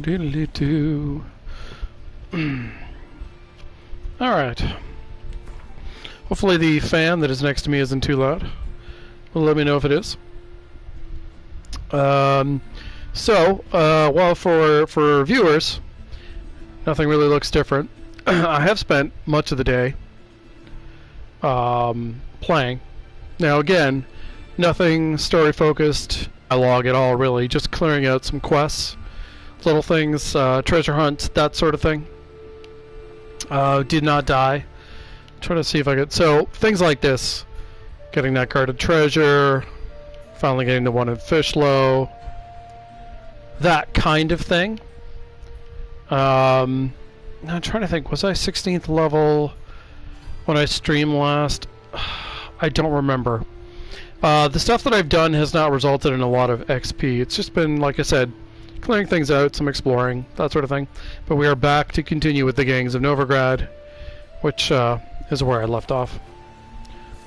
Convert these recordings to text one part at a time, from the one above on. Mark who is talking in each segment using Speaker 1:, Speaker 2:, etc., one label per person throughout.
Speaker 1: Diddly-doo. Alright. Hopefully the fan that is next to me isn't too loud. Well, let me know if it is. Well, for viewers, nothing really looks different. I have spent much of the day playing. Now again, nothing story focused, dialogue at all really, just clearing out some quests, little things, treasure hunts, that sort of thing. Did not die. Trying to see if I could, so things like this, getting that guarded treasure, finally getting the one in Fishlow, that kind of thing. Now I'm trying to think, was I 16th level when I streamed last? I don't remember. The stuff that I've done has not resulted in a lot of XP. It's just been, like I said, clearing things out, some exploring, that sort of thing. But we are back to continue with the gangs of Novigrad, which is where I left off.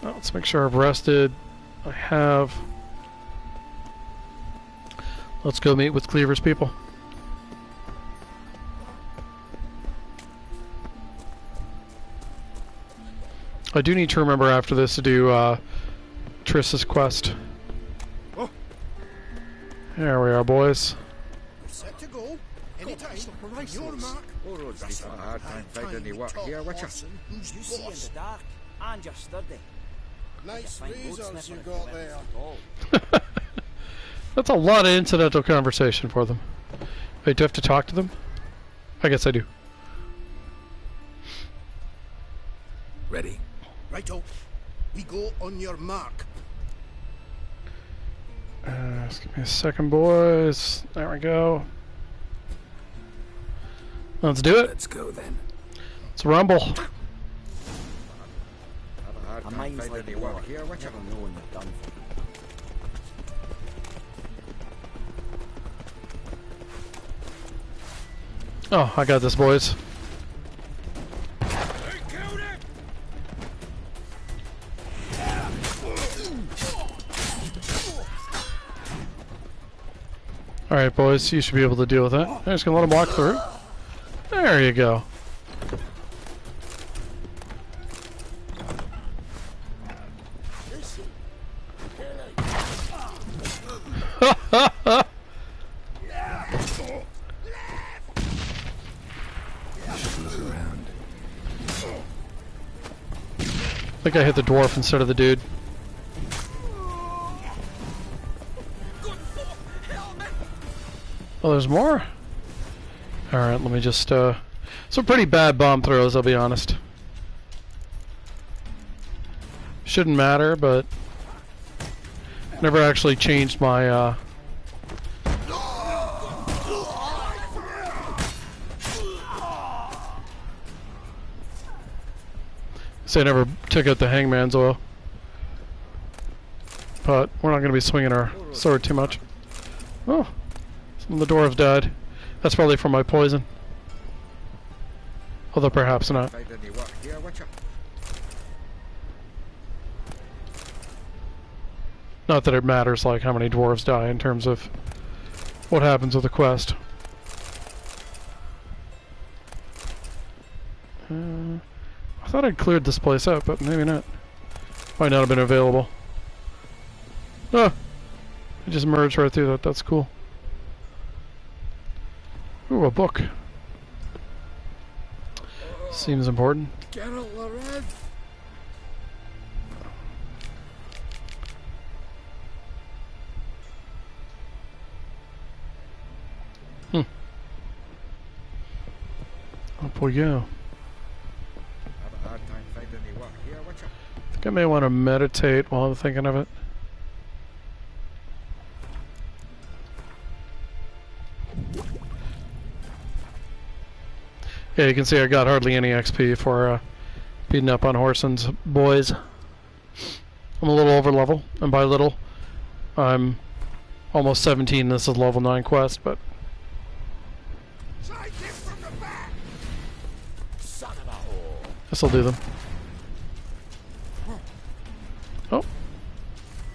Speaker 1: Well, let's make sure I've rested. I have. Let's go meet with Cleaver's people. I do need to remember after this to do Triss's quest.
Speaker 2: Oh.
Speaker 1: There we are, boys.
Speaker 2: Set to go. Anytime. Your mark.
Speaker 3: That's a hard time finding any work here, watcha.
Speaker 2: You see in the dark, and you're sturdy. Nice razors you got there.
Speaker 1: That's a lot of incidental conversation for them. Wait, do I have to talk to them? I guess I do.
Speaker 3: Ready?
Speaker 2: Righto. We go on your mark.
Speaker 1: Just give me a second, boys. There we go. Let's do it.
Speaker 3: Let's go then.
Speaker 1: Let's rumble.
Speaker 3: Have a hard time finding any work here, watcha.
Speaker 4: Never know when you're done for.
Speaker 1: Oh, I got this, boys. Alright, boys, you should be able to deal with that. I'm just gonna let him walk through. There you go. I think I hit the dwarf instead of the dude. Oh, there's more? Alright, let me just, some pretty bad bomb throws, I'll be honest. Shouldn't matter, but never actually changed my, So I never took out the hangman's oil. But we're not going to be swinging our sword too much. Oh, some of the dwarves died. That's probably from my poison. Although perhaps not. Not that it matters like how many dwarves die in terms of what happens with the quest. I thought I'd cleared this place out, but maybe not. Might not have been available. Ah! I just merged right through that. That's cool. Ooh, a book. Seems important. Up we go. I think I may want to meditate while I'm thinking of it. Yeah, you can see I got hardly any XP for beating up on Horson's boys. I'm a little over level, and by little, I'm almost 17. This is level 9 quest, but this'll do them. Oh,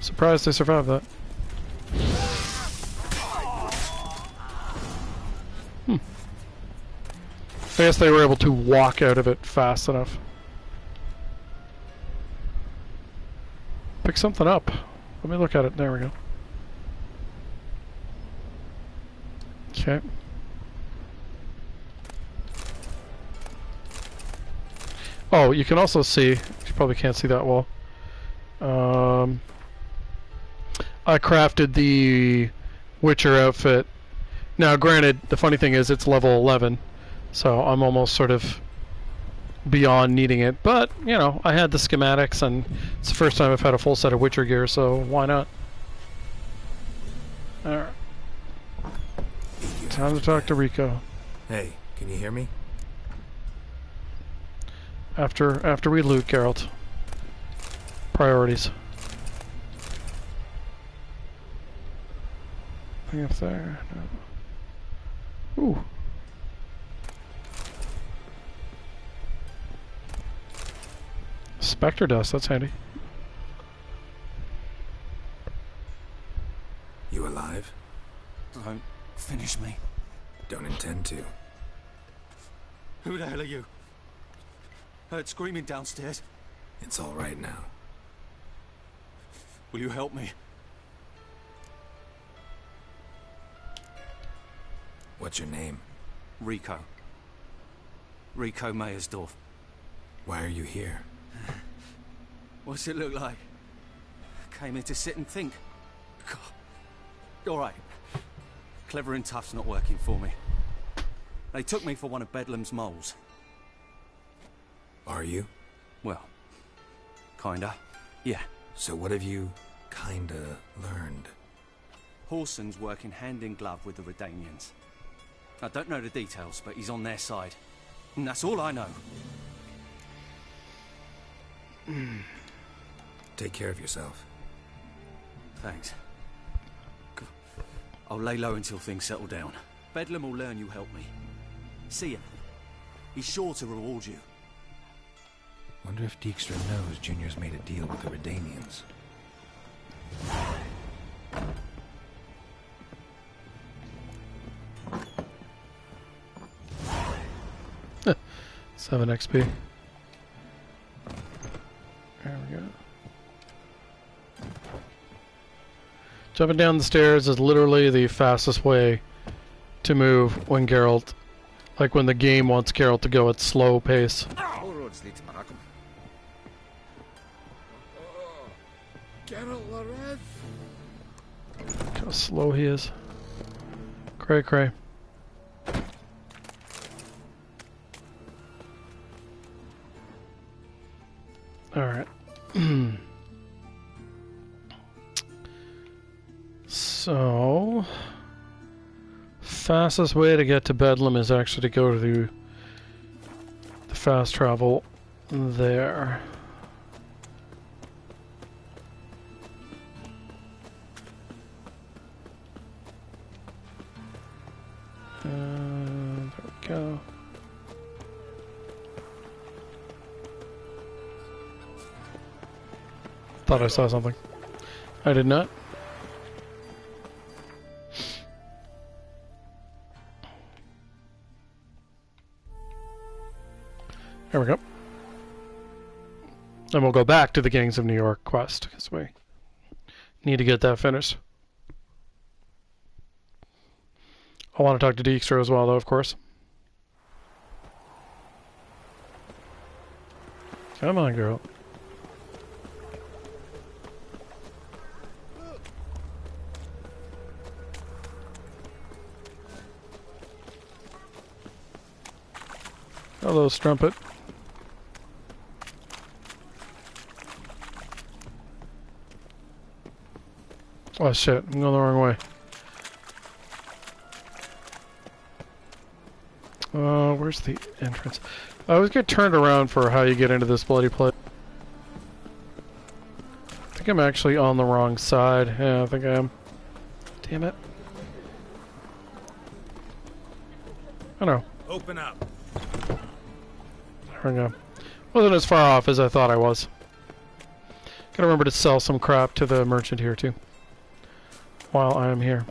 Speaker 1: surprised I survived that. I guess they were able to walk out of it fast enough. Pick something up. Let me look at it. There we go. Okay. Oh, you can also see, you probably can't see that well. I crafted the Witcher outfit. Now, granted, the funny thing is it's level 11, so I'm almost sort of beyond needing it. But, you know, I had the schematics, and it's the first time I've had a full set of Witcher gear, so why not? Alright. Time to talk to Rico.
Speaker 4: Hey, can you hear me?
Speaker 1: After we loot, Geralt. Priorities. Nothing up there. No. Ooh. Spectre dust, that's handy.
Speaker 4: You alive?
Speaker 5: Don't finish me.
Speaker 4: Don't intend to.
Speaker 5: Who the hell are you? Heard screaming downstairs.
Speaker 4: It's all right now.
Speaker 5: Will you help me?
Speaker 4: What's your name?
Speaker 5: Rico. Rico Meyersdorf.
Speaker 4: Why are you here?
Speaker 5: What's it look like? Came here to sit and think. God. All right. Clever and tough's not working for me. They took me for one of Bedlam's moles.
Speaker 4: Are you?
Speaker 5: Well, kinda. Yeah.
Speaker 4: So what have you kinda learned?
Speaker 5: Horson's working hand in glove with the Redanians. I don't know the details, but he's on their side. And that's all I know.
Speaker 4: Take care of yourself.
Speaker 5: Thanks. I'll lay low until things settle down. Bedlam will learn you helped me. See ya. He's sure to reward you.
Speaker 4: Wonder if Dijkstra knows Junior's made a deal with the Redanians.
Speaker 1: 7 XP. There we go. Jumping down the stairs is literally the fastest way to move when Geralt, like when the game wants Geralt to go at slow pace.
Speaker 3: All roads lead to Markham. Oh, Geralt Larez.
Speaker 1: Look how slow he is. Cray cray. Alright. So, fastest way to get to Bedlam is actually to go to the fast travel there. There we go. Thought I saw something. I did not. There we go. And we'll go back to the Gangs of New York quest, because we need to get that finished. I want to talk to Dijkstra as well, though, of course. Come on, girl. Hello, Strumpet. Oh shit, I'm going the wrong way. Where's the entrance? I always get turned around for how you get into this bloody place. I think I'm actually on the wrong side. Yeah, I think I am. Damn it. I know.
Speaker 4: Open up.
Speaker 1: There we go. Wasn't as far off as I thought I was. Gotta remember to sell some crap to the merchant here too, while I am here.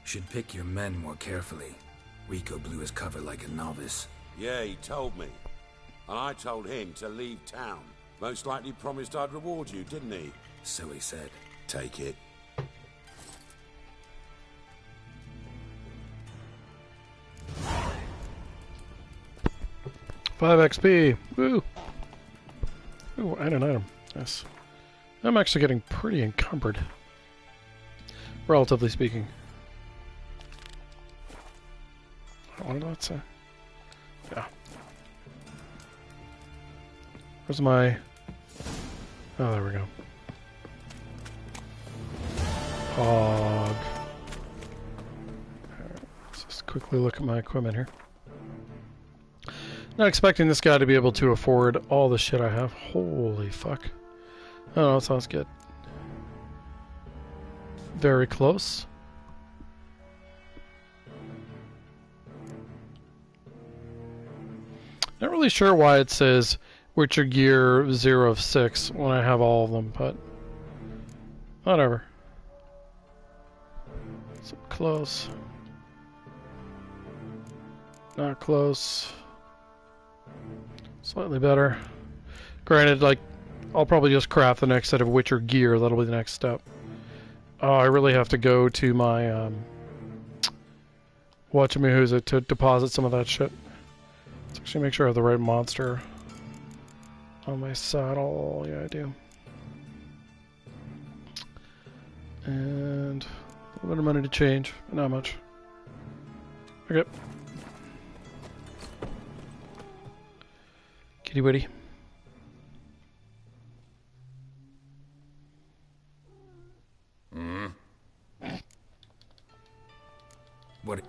Speaker 4: Should pick your men more carefully. Rico blew his cover like a novice.
Speaker 6: Yeah, he told me. And I told him to leave town. Most likely promised I'd reward you, didn't he?
Speaker 4: So he said.
Speaker 6: Take it.
Speaker 1: 5 XP. Woo! Ooh, and an item. Yes. I'm actually getting pretty encumbered. Relatively speaking. What did that say? Yeah. Where's my... Oh, there we go. Hog. Alright, let's just quickly look at my equipment here. Not expecting this guy to be able to afford all the shit I have. Holy fuck. Oh, that sounds good. Very close. Not really sure why it says Witcher Gear 0 of 6 when I have all of them, but whatever. So close. Not close. Slightly better. Granted, like, I'll probably just craft the next set of Witcher gear. That'll be the next step. Oh, I really have to go to my, Whatchamahoozit to deposit some of that shit. Let's actually make sure I have the right monster on my saddle. Yeah, I do. And a little bit of money to change, but not much. Okay. Kitty witty.
Speaker 4: What?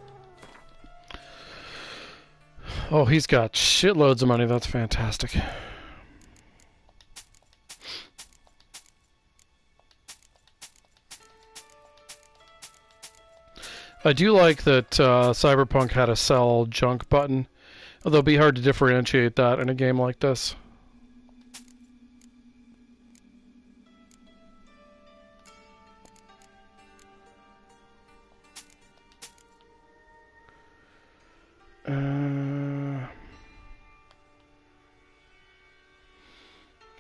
Speaker 1: Oh, he's got shitloads of money. That's fantastic. I do like that Cyberpunk had a sell junk button, although it'd be hard to differentiate that in a game like this.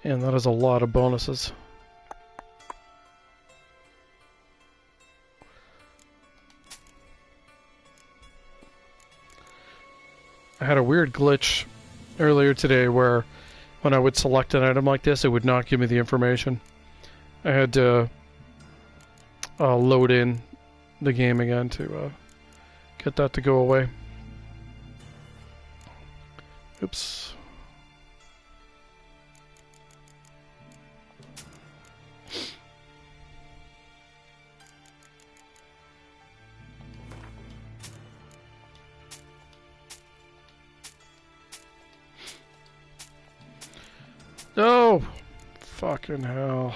Speaker 1: And that is a lot of bonuses. I had a weird glitch earlier today where when I would select an item like this, it would not give me the information. I had to load in the game again to get that to go away. Oops. No! Fucking hell.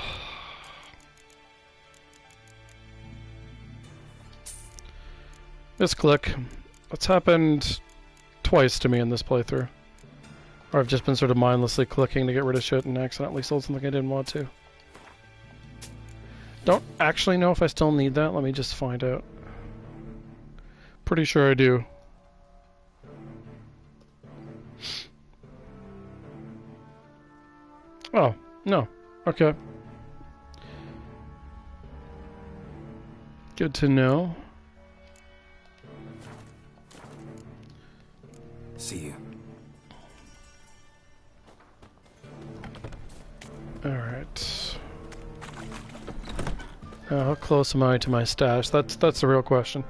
Speaker 1: Misclick. That's happened twice to me in this playthrough. Or I've just been sort of mindlessly clicking to get rid of shit and accidentally sold something I didn't want to. Don't actually know if I still need that. Let me just find out. Pretty sure I do. Oh, no. Okay. Good to know.
Speaker 4: See you.
Speaker 1: Alright. Now, how close am I to my stash? That's the real question.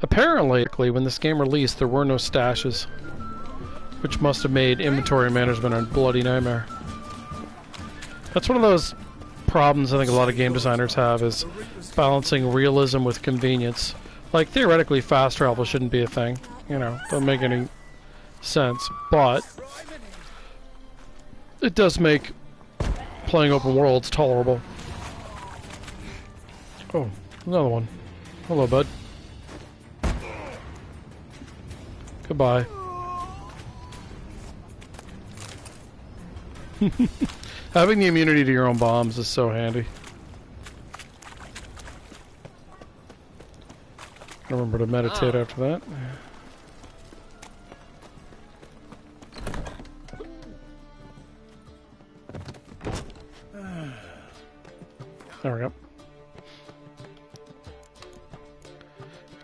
Speaker 1: Apparently, when this game released, there were no stashes, which must have made inventory management a bloody nightmare. That's one of those problems I think a lot of game designers have, is balancing realism with convenience. Like, theoretically, fast travel shouldn't be a thing. You know, doesn't make any sense. But it does make playing open worlds tolerable. Oh, another one. Hello, bud. Goodbye. Having the immunity to your own bombs is so handy. Remember to meditate after that. There we go.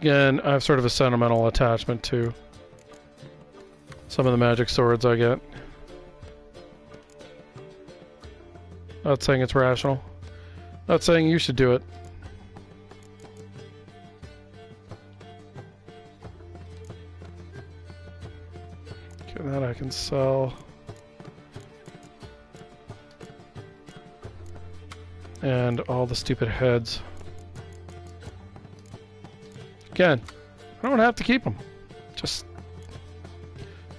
Speaker 1: Again, I have sort of a sentimental attachment to some of the magic swords I get. Not saying it's rational. Not saying you should do it. Okay, that I can sell. And all the stupid heads. Again, I don't have to keep them. Just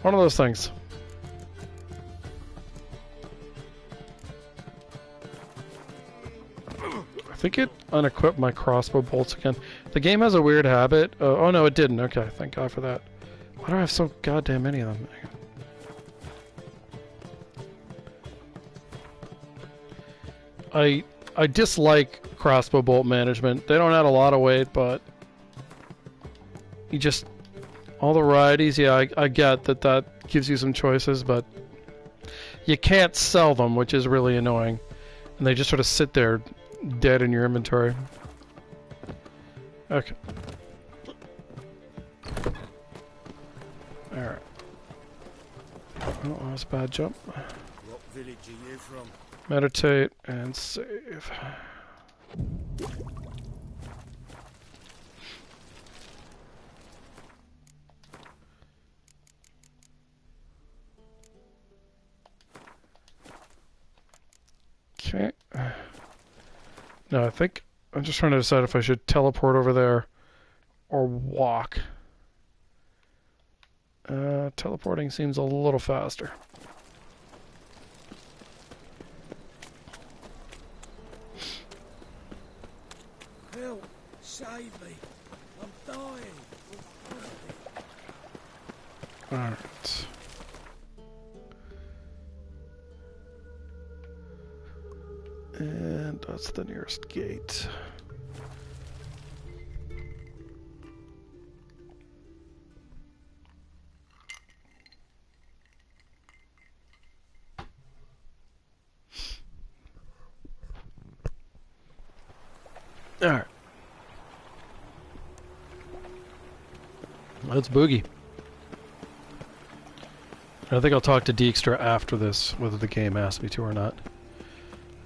Speaker 1: one of those things. I think it unequipped my crossbow bolts again. The game has a weird habit. Oh no, it didn't. Okay, thank God for that. Why do I have so goddamn many of them? I dislike crossbow bolt management. They don't add a lot of weight, but you just all the varieties. Yeah, I get that gives you some choices, but you can't sell them, which is really annoying. And they just sort of sit there, dead in your inventory. Okay. All right. Oh, that's a bad jump.
Speaker 3: What village are you from?
Speaker 1: Meditate and save. Okay. No, I think I'm just trying to decide if I should teleport over there or walk. Teleporting seems a little faster.
Speaker 3: Help! Save me! I'm dying!
Speaker 1: Alright. And that's the nearest gate. Alright. Let's boogie. I think I'll talk to Dijkstra after this, whether the game asks me to or not.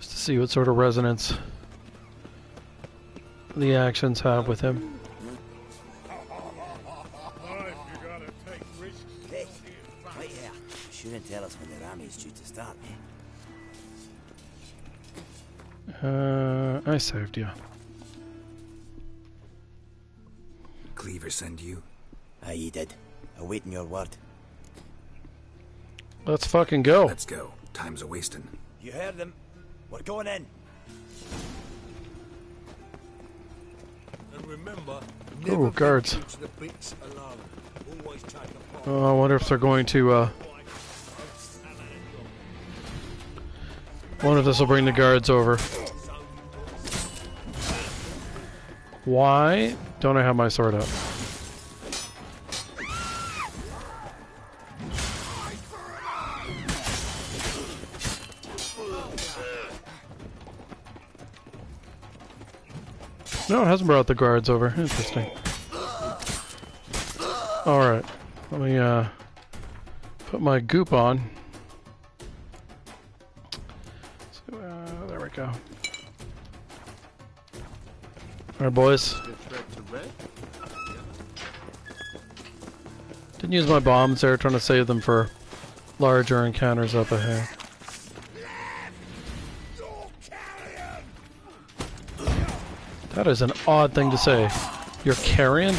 Speaker 1: Just to see what sort of resonance the actions have with him.
Speaker 2: Hey, wait here. Shouldn't tell us when the army's due to start,
Speaker 1: I saved you.
Speaker 4: Cleaver send you?
Speaker 2: Aye, he did. Awaiting your word.
Speaker 1: Let's fucking go.
Speaker 4: Let's go. Time's a wasting.
Speaker 2: You heard them. We're going in.
Speaker 3: And remember,
Speaker 1: Ooh, guards.
Speaker 3: leave the bits alone. Always take a
Speaker 1: Oh, I wonder if they're going to, wonder if this will bring the guards over. Why don't I have my sword out? No, it hasn't brought the guards over. Interesting. Alright. Let me, put my goop on. So, there we go. Alright, boys. Didn't use my bombs there, trying to save them for larger encounters up ahead. That is an odd thing to say. You're carrion?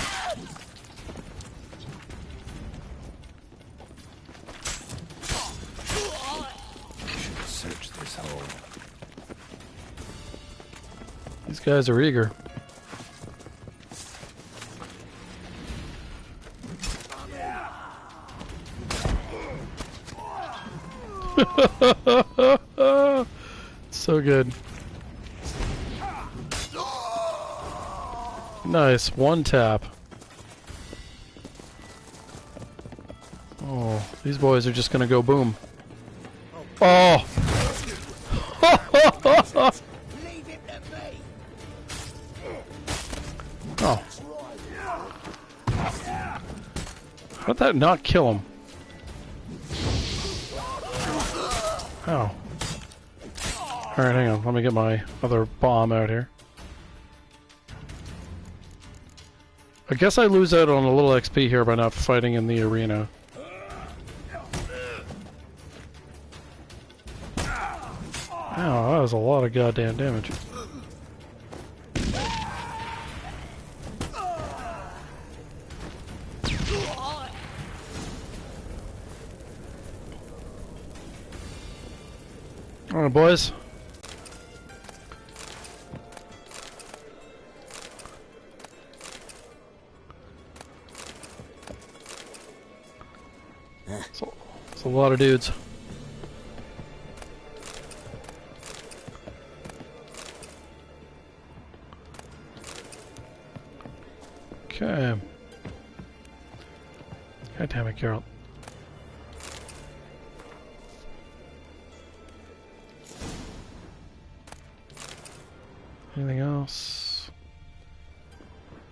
Speaker 4: Should search this hole.
Speaker 1: These guys are eager. So good. Nice, one tap. Oh, these boys are just gonna go boom. Oh!
Speaker 2: Leave him to me.
Speaker 1: Oh. How'd that not kill him? Ow. Alright, hang on. Let me get my other bomb out here. I guess I lose out on a little XP here by not fighting in the arena. Ow, that was a lot of goddamn damage. Alright, boys. It's a lot of dudes. Okay. God damn it, Carol. Anything else?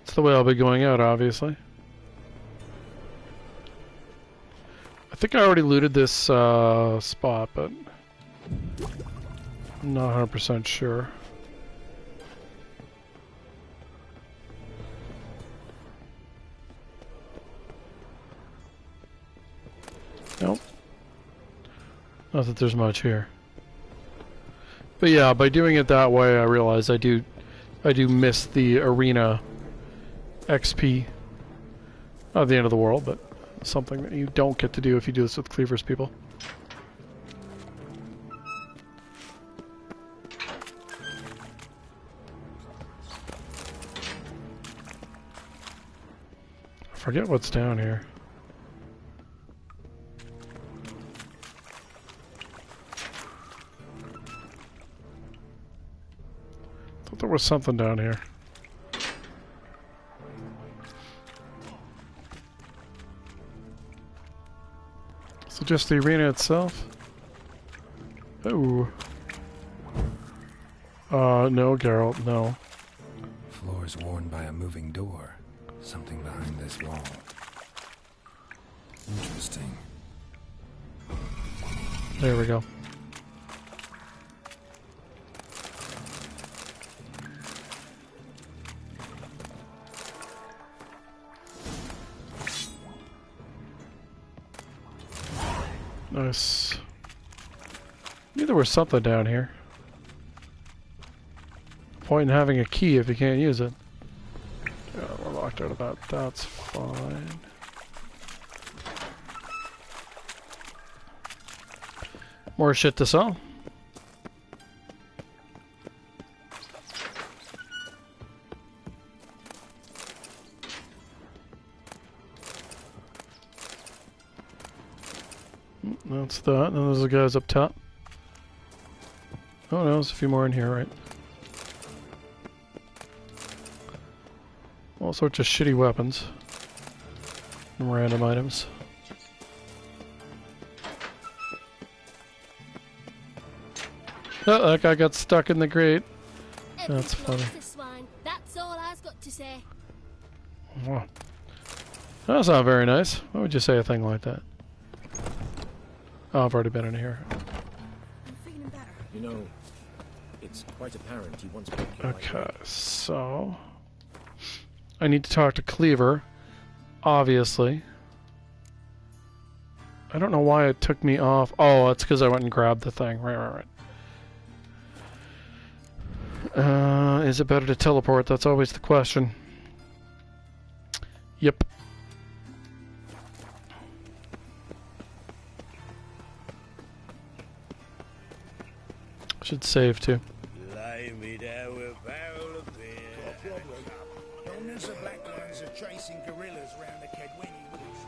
Speaker 1: That's the way I'll be going out, obviously. I think I already looted this spot, but I'm not 100% sure. Nope. Not that there's much here. But yeah, by doing it that way, I realize I do miss the arena XP. Not the end of the world, but something that you don't get to do if you do this with Cleaver's people. I forget what's down here. Thought there was something down here. So just the arena itself? Oh. No, Geralt, no.
Speaker 4: Floors worn by a moving door. Something behind this wall. Interesting.
Speaker 1: There we go. Nice. Knew there was something down here. Point in having a key if you can't use it. Yeah, we're locked out of that. That's fine. More shit to sell. That's that. And those are the guys up top. Oh no, there's a few more in here, right? All sorts of shitty weapons. And random items. Oh, that guy got stuck in the grate. That's funny.
Speaker 7: That's all I've got to say.
Speaker 1: Wow. That's not very nice. Why would you say a thing like that? Oh, I've already been in here.
Speaker 2: I'm feeling better.
Speaker 8: You know, it's quite apparent he wants to kill
Speaker 1: Okay, so I need to talk to Cleaver, obviously. I don't know why it took me off. Oh, it's because I went and grabbed the thing. Right. Is it better to teleport? That's always the question. Yep. Should save too.
Speaker 3: Lay me down with a barrel of beer.
Speaker 2: Donors of black lions are chasing gorillas round the Kedwini Woods.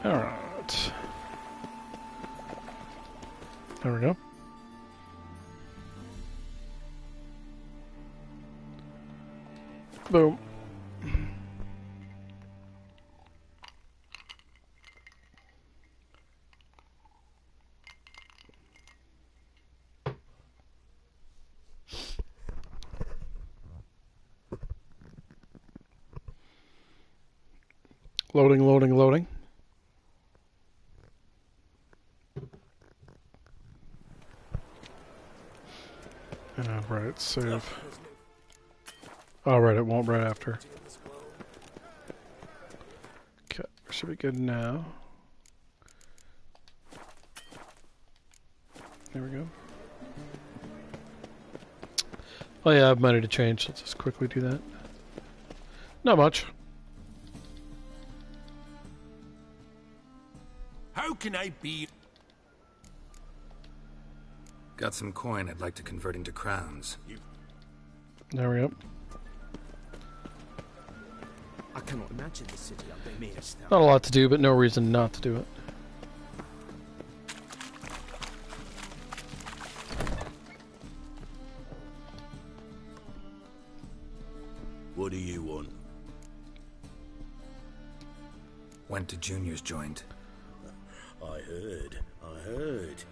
Speaker 1: Alright. There we go. Boom. Loading, loading, loading. Right, save. Oh, right, it won't right after. Okay, should be good now. There we go. Oh yeah, I have money to change. Let's just quickly do that. Not much.
Speaker 3: How can I be?
Speaker 4: Got some coin I'd like to convert into crowns.
Speaker 1: There we go.
Speaker 8: I cannot imagine the city under mere snow.
Speaker 1: Not a lot to do, but no reason not to do it.
Speaker 3: What do you want?
Speaker 4: Went to Junior's joint.
Speaker 3: I heard.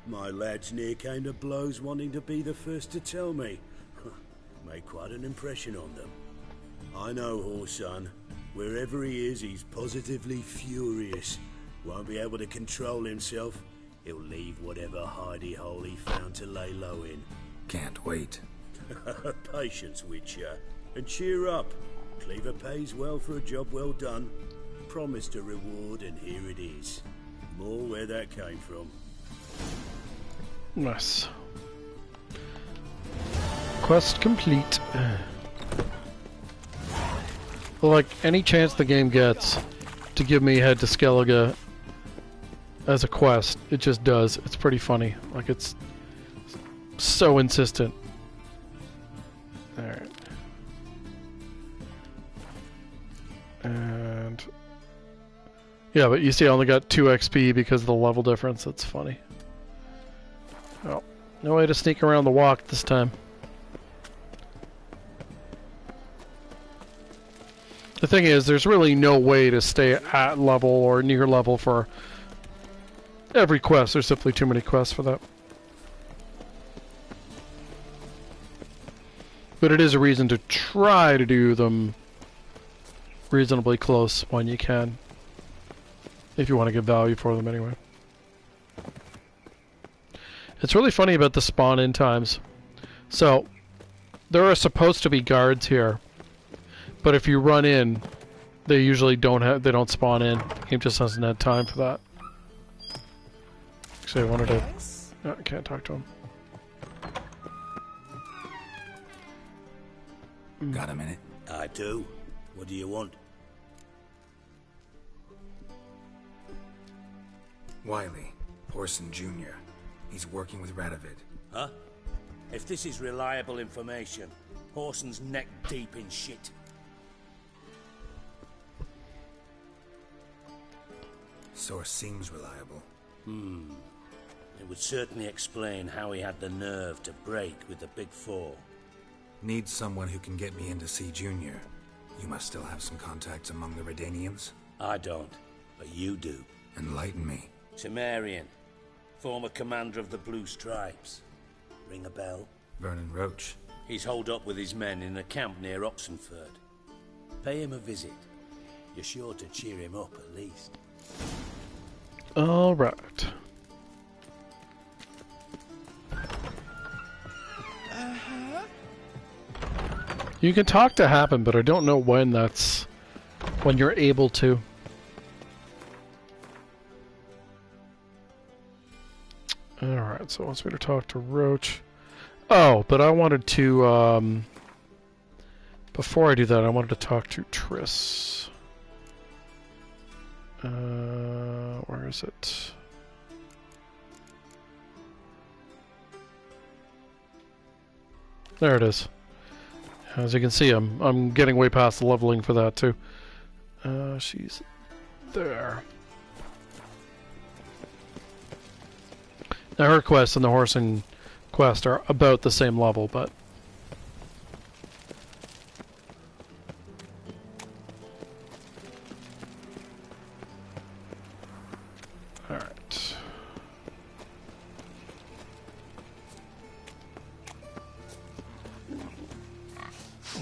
Speaker 3: My lads near came to blows wanting to be the first to tell me. Made quite an impression on them. I know Horson. Wherever he is, he's positively furious. Won't be able to control himself. He'll leave whatever hidey hole he found to lay low in.
Speaker 4: Can't wait.
Speaker 3: Patience, Witcher. And cheer up. Cleaver pays well for a job well done. Promised a reward, and here it is. More where that came from.
Speaker 1: Nice. Quest complete. Like, any chance the game gets to give me Head to Skellige as a quest, it just does. It's pretty funny. Like, it's so insistent. Alright. And... yeah, but you see I only got 2 XP because of the level difference. That's funny. Oh, no way to sneak around the walk this time. The thing is, there's really no way to stay at level or near level for every quest. There's simply too many quests for that. But it is a reason to try to do them reasonably close when you can. If you want to get value for them anyway. It's really funny about the spawn-in times. So, there are supposed to be guards here. But if you run in, they usually don't spawn in. The game just hasn't had time for that. Actually, I wanted to... oh, I can't talk to him.
Speaker 4: Got a minute?
Speaker 3: I do. What do you want?
Speaker 4: Wiley, Horson Jr. He's working with Radovid.
Speaker 3: Huh? If this is reliable information, Horson's neck deep in shit.
Speaker 4: Source seems reliable.
Speaker 3: It would certainly explain how he had the nerve to break with the Big Four.
Speaker 4: Need someone who can get me in to see Junior. You must still have some contacts among the Redanians?
Speaker 3: I don't, but you do.
Speaker 4: Enlighten me.
Speaker 3: Temerian, former commander of the Blue Stripes. Ring a bell?
Speaker 4: Vernon Roach.
Speaker 3: He's holed up with his men in a camp near Oxenford. Pay him a visit. You're sure to cheer him up at least.
Speaker 1: Alright. You can talk to happen, but I don't know when you're able to. Alright, so it wants me to talk to Roach. Oh, but I wanted to, before I do that, I wanted to talk to Triss. Where is it? There it is. As you can see, I'm getting way past the leveling for that too. She's there. Now her quest and the Horson quest are about the same level, but alright.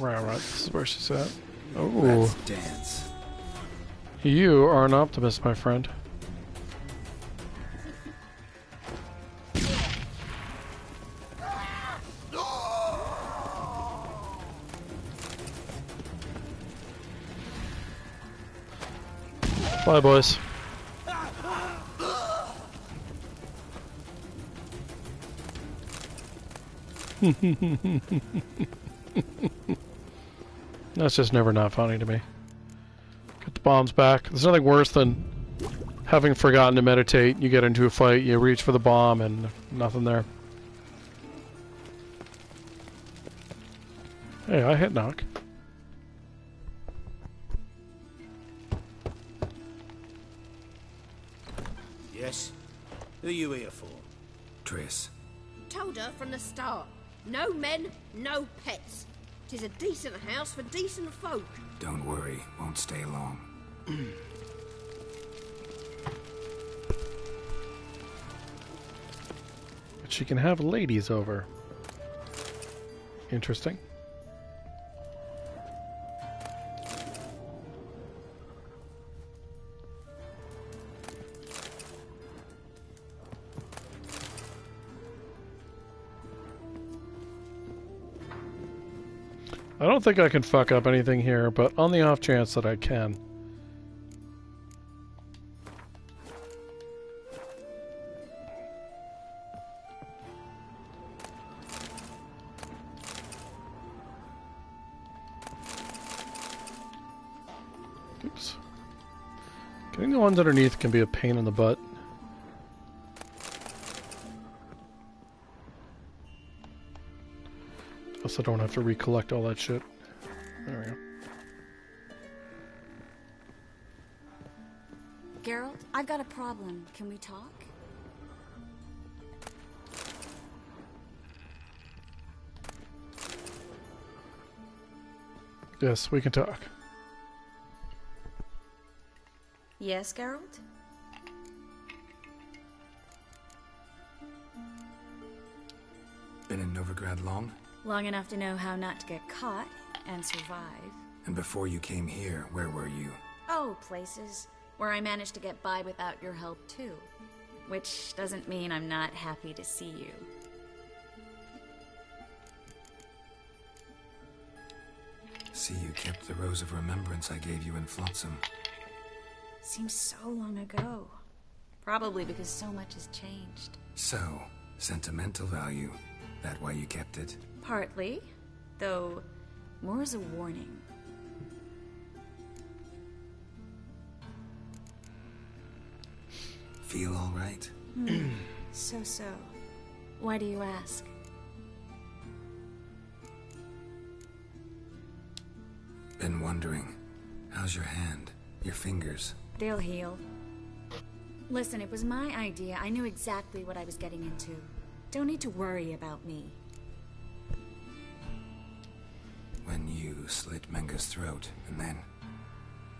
Speaker 1: Right, this is where she's at. Oh.
Speaker 4: Let's dance.
Speaker 1: You are an optimist, my friend. Bye, boys. That's just never not funny to me. Get the bombs back. There's nothing worse than having forgotten to meditate. You get into a fight, you reach for the bomb, and nothing there. Hey, I hit knock.
Speaker 8: Yes? Who are you here for?
Speaker 4: Triss.
Speaker 9: Told her from the start. No men, no pets. 'Tis a decent house for decent folk.
Speaker 4: Don't worry, won't stay long.
Speaker 1: But she can have ladies over. Interesting. I don't think I can fuck up anything here, but on the off chance that I can. Oops. Getting the ones underneath can be a pain in the butt. I don't have to recollect all that shit. There we
Speaker 10: go. Geralt, I've got a problem. Can we talk?
Speaker 1: Yes, we can talk.
Speaker 10: Yes, Geralt?
Speaker 4: Been in Novigrad long?
Speaker 10: Long enough to know how not to get caught and survive.
Speaker 4: And before you came here, where were you?
Speaker 10: Oh, places where I managed to get by without your help, too. Which doesn't mean I'm not happy to see you.
Speaker 4: See, you kept the rose of remembrance I gave you in Flotsam.
Speaker 10: Seems so long ago. Probably because so much has changed.
Speaker 4: So, sentimental value. That why you kept it?
Speaker 10: Partly, though more as a warning.
Speaker 4: Feel all right?
Speaker 10: So. Why do you ask?
Speaker 4: Been wondering. How's your hand? Your fingers?
Speaker 10: They'll heal. Listen, it was my idea. I knew exactly what I was getting into. Don't need to worry about me.
Speaker 4: When you slit Menga's throat, and then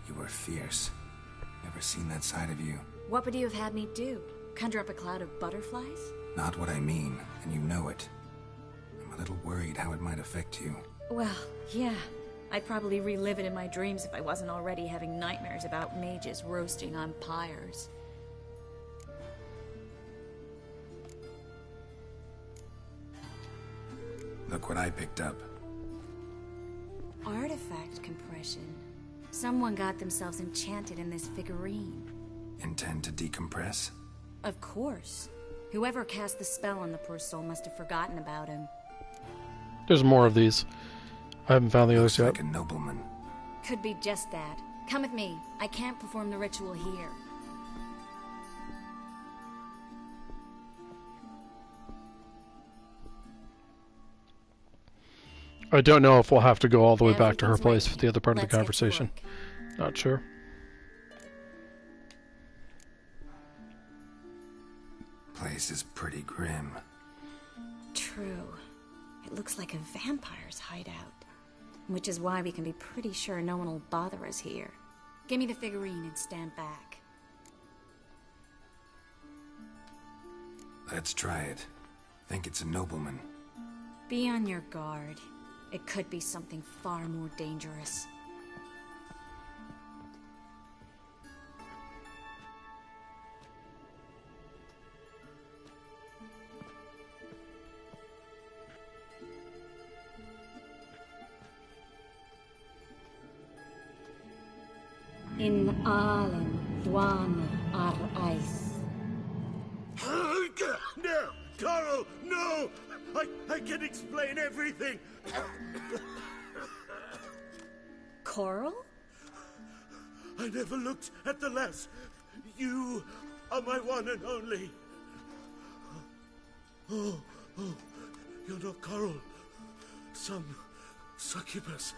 Speaker 4: you were fierce. Never seen that side of you.
Speaker 10: What would you have had me do? Conjure up a cloud of butterflies?
Speaker 4: Not what I mean, and you know it. I'm a little worried how it might affect you.
Speaker 10: Well, yeah. I'd probably relive it in my dreams if I wasn't already having nightmares about mages roasting on pyres.
Speaker 4: Look what I picked up.
Speaker 10: Artifact compression. Someone got themselves enchanted in this figurine.
Speaker 4: Intend to decompress?
Speaker 10: Of course. Whoever cast the spell on the poor soul must have forgotten about him.
Speaker 1: There's more of these. I haven't found the others yet.
Speaker 4: Like a nobleman.
Speaker 10: Could be just that. Come with me. I can't perform the ritual here.
Speaker 1: I don't know if we'll have to go all the way back to her place for the other part of the
Speaker 10: Let's
Speaker 1: conversation. Not sure.
Speaker 4: Place is pretty grim.
Speaker 10: True. It looks like a vampire's hideout. Which is why we can be pretty sure no one will bother us here. Give me the figurine and stand back.
Speaker 4: Let's try it. Think it's a nobleman.
Speaker 10: Be on your guard. It could be something far more dangerous. In Allen, Dwana, Ar Ice.
Speaker 3: No! Coral, no! I can explain everything!
Speaker 10: Coral?
Speaker 3: I never looked at the lass. You are my one and only. Oh, you're not Coral. Some succubus.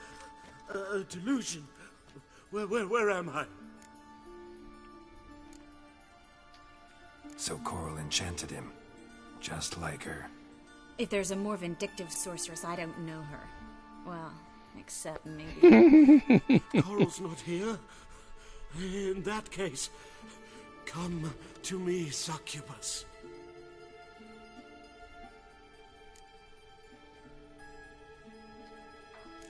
Speaker 3: A delusion. Where am I?
Speaker 4: So Coral enchanted him, just like her.
Speaker 10: If there's a more vindictive sorceress, I don't know her. Well, except maybe...
Speaker 3: Coral's not here. In that case, come to me, succubus.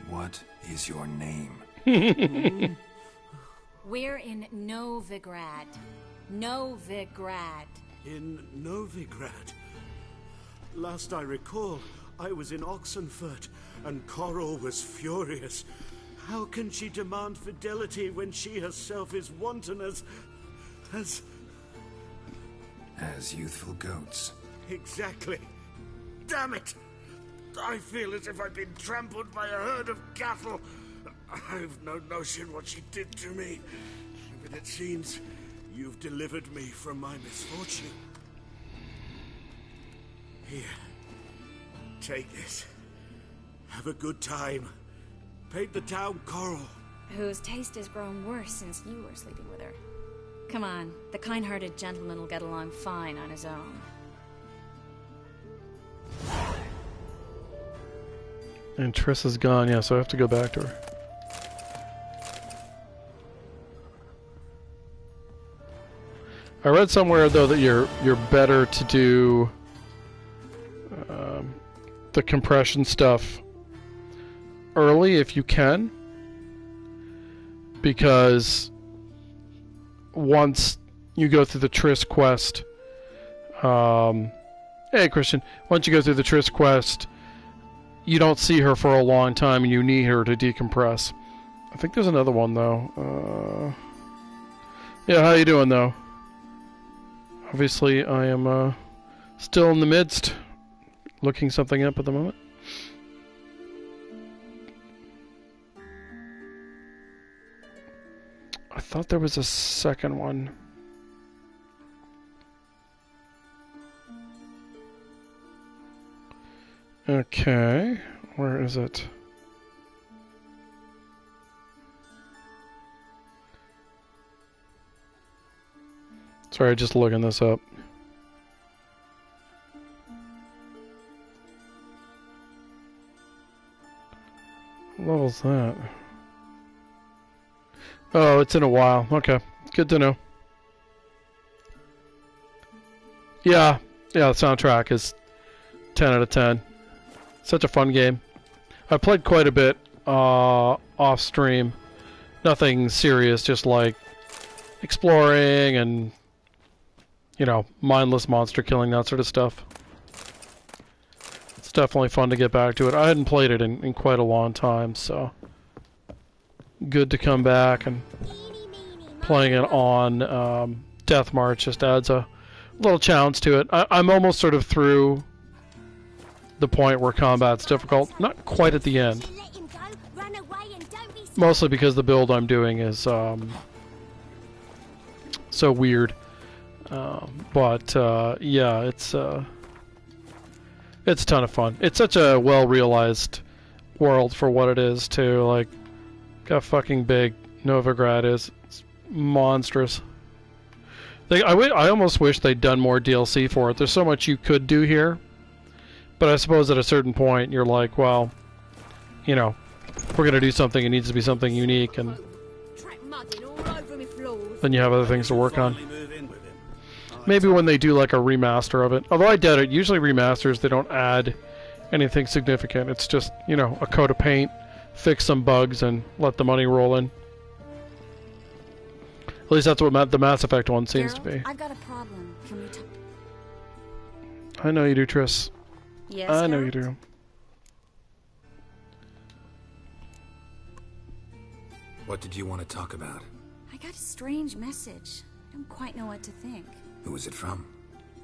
Speaker 4: What is your name?
Speaker 10: We're in Novigrad. Novigrad.
Speaker 3: In Novigrad? Last I recall, I was in Oxenfurt, and Coral was furious. How can she demand fidelity when she herself is wanton as
Speaker 4: youthful goats.
Speaker 3: Exactly. Damn it! I feel as if I've been trampled by a herd of cattle. I've no notion what she did to me, but it seems you've delivered me from my misfortune. Here, take this. Have a good time. Paint the town Coral.
Speaker 10: Whose taste has grown worse since you were sleeping with her. Come on, the kind-hearted gentleman will get along fine on his own.
Speaker 1: And Triss is gone, yeah, so I have to go back to her. I read somewhere though that you're better to do the compression stuff early if you can, because once you go through the Triss quest, hey Christian, once you go through the Triss quest, you don't see her for a long time and you need her to decompress. I think there's another one though. Yeah, how you doing though? Obviously I am still in the midst, looking something up at the moment. I thought there was a second one. Okay, where is it? Sorry, just looking this up. What level's that? Oh, it's in a while. Okay, good to know. Yeah, the soundtrack is 10 out of 10. Such a fun game. I played quite a bit off stream. Nothing serious, just like exploring and, you know, mindless monster killing, that sort of stuff. It's definitely fun to get back to it. I hadn't played it in quite a long time, so good to come back, and playing it on Deathmarch just adds a little challenge to it. I'm almost sort of through the point where combat's difficult. Not quite at the end. Mostly because the build I'm doing is so weird. Yeah, it's a ton of fun. It's such a well-realized world for what it is, too. Like, how fucking big Novigrad is. It's monstrous. I almost wish they'd done more DLC for it. There's so much you could do here. But I suppose at a certain point, you're like, well, you know, if we're going to do something, it needs to be something unique, and then you have other things to work on. Maybe when they do like a remaster of it. Although I doubt it. Usually remasters, they don't add anything significant. It's just, you know, a coat of paint, fix some bugs, and let the money roll in. At least that's what the Mass Effect one seems to be.
Speaker 10: I've got a problem. Can we talk?
Speaker 1: I know you do, Triss.
Speaker 10: Yes,
Speaker 1: I know you do.
Speaker 4: What did you want to talk about?
Speaker 10: I got a strange message. I don't quite know what to think.
Speaker 4: Who was it from?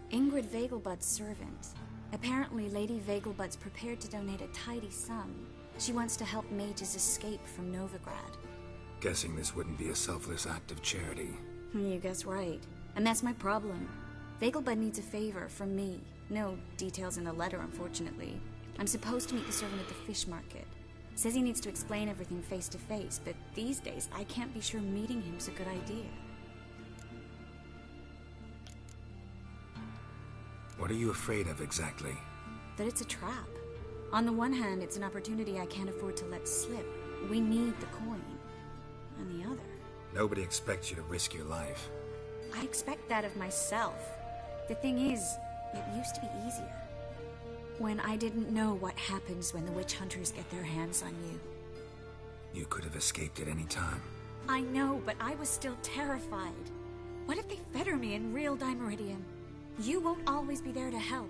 Speaker 10: Ingrid Vegelbud's servant. Apparently, Lady Vegelbud's prepared to donate a tidy sum. She wants to help mages escape from Novigrad.
Speaker 4: Guessing this wouldn't be a selfless act of charity.
Speaker 10: You guess right. And that's my problem. Vegelbud needs a favor from me. No details in the letter, unfortunately. I'm supposed to meet the servant at the fish market. Says he needs to explain everything face to face, but these days I can't be sure meeting him's a good idea.
Speaker 4: What are you afraid of exactly?
Speaker 10: That it's a trap. On the one hand, it's an opportunity I can't afford to let slip. We need the coin. On the other...
Speaker 4: Nobody expects you to risk your life.
Speaker 10: I expect that of myself. The thing is, it used to be easier. When I didn't know what happens when the witch hunters get their hands on you.
Speaker 4: You could have escaped at any time.
Speaker 10: I know, but I was still terrified. What if they fetter me in real Dimeridium? You won't always be there to help.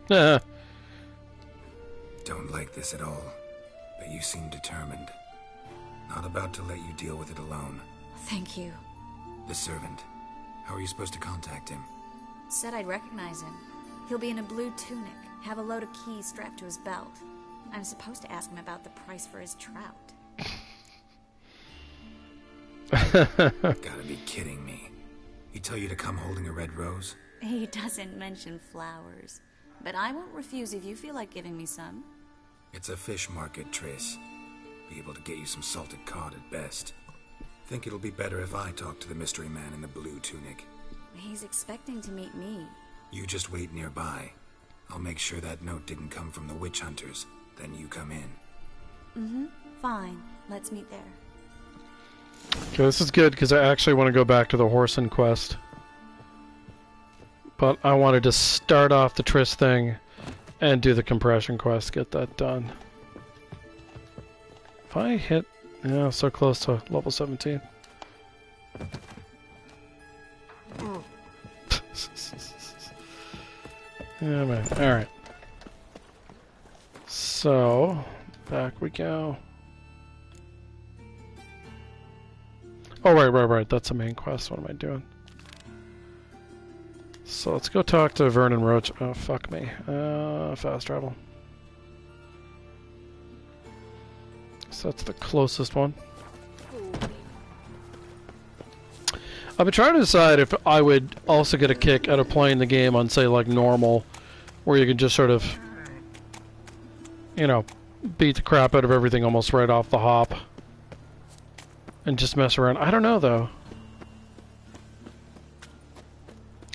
Speaker 4: Don't like this at all, but you seem determined. Not about to let you deal with it alone.
Speaker 10: Thank you.
Speaker 4: The servant. How are you supposed to contact him?
Speaker 10: Said I'd recognize him. He'll be in a blue tunic, have a load of keys strapped to his belt. I'm supposed to ask him about the price for his trout.
Speaker 4: Gotta be kidding me. He tell you to come holding a red rose?
Speaker 10: He doesn't mention flowers. But I won't refuse if you feel like giving me some.
Speaker 4: It's a fish market, Triss. Be able to get you some salted cod at best. Think it'll be better if I talk to the mystery man in the blue tunic.
Speaker 10: He's expecting to meet me.
Speaker 4: You just wait nearby. I'll make sure that note didn't come from the witch hunters. Then you come in.
Speaker 10: Fine. Let's meet there.
Speaker 1: Okay, this is good because I actually want to go back to the Horson quest. But I wanted to start off the Triss thing and do the compression quest, get that done. If I hit... Yeah, so close to level 17. Yeah, man. Alright. So, back we go. Oh, right. That's the main quest. What am I doing? So let's go talk to Vernon Roach. Oh, fuck me. Fast travel. So that's the closest one. I've been trying to decide if I would also get a kick out of playing the game on, say, like normal, where you can just sort of, you know, beat the crap out of everything almost right off the hop. And just mess around. I don't know, though.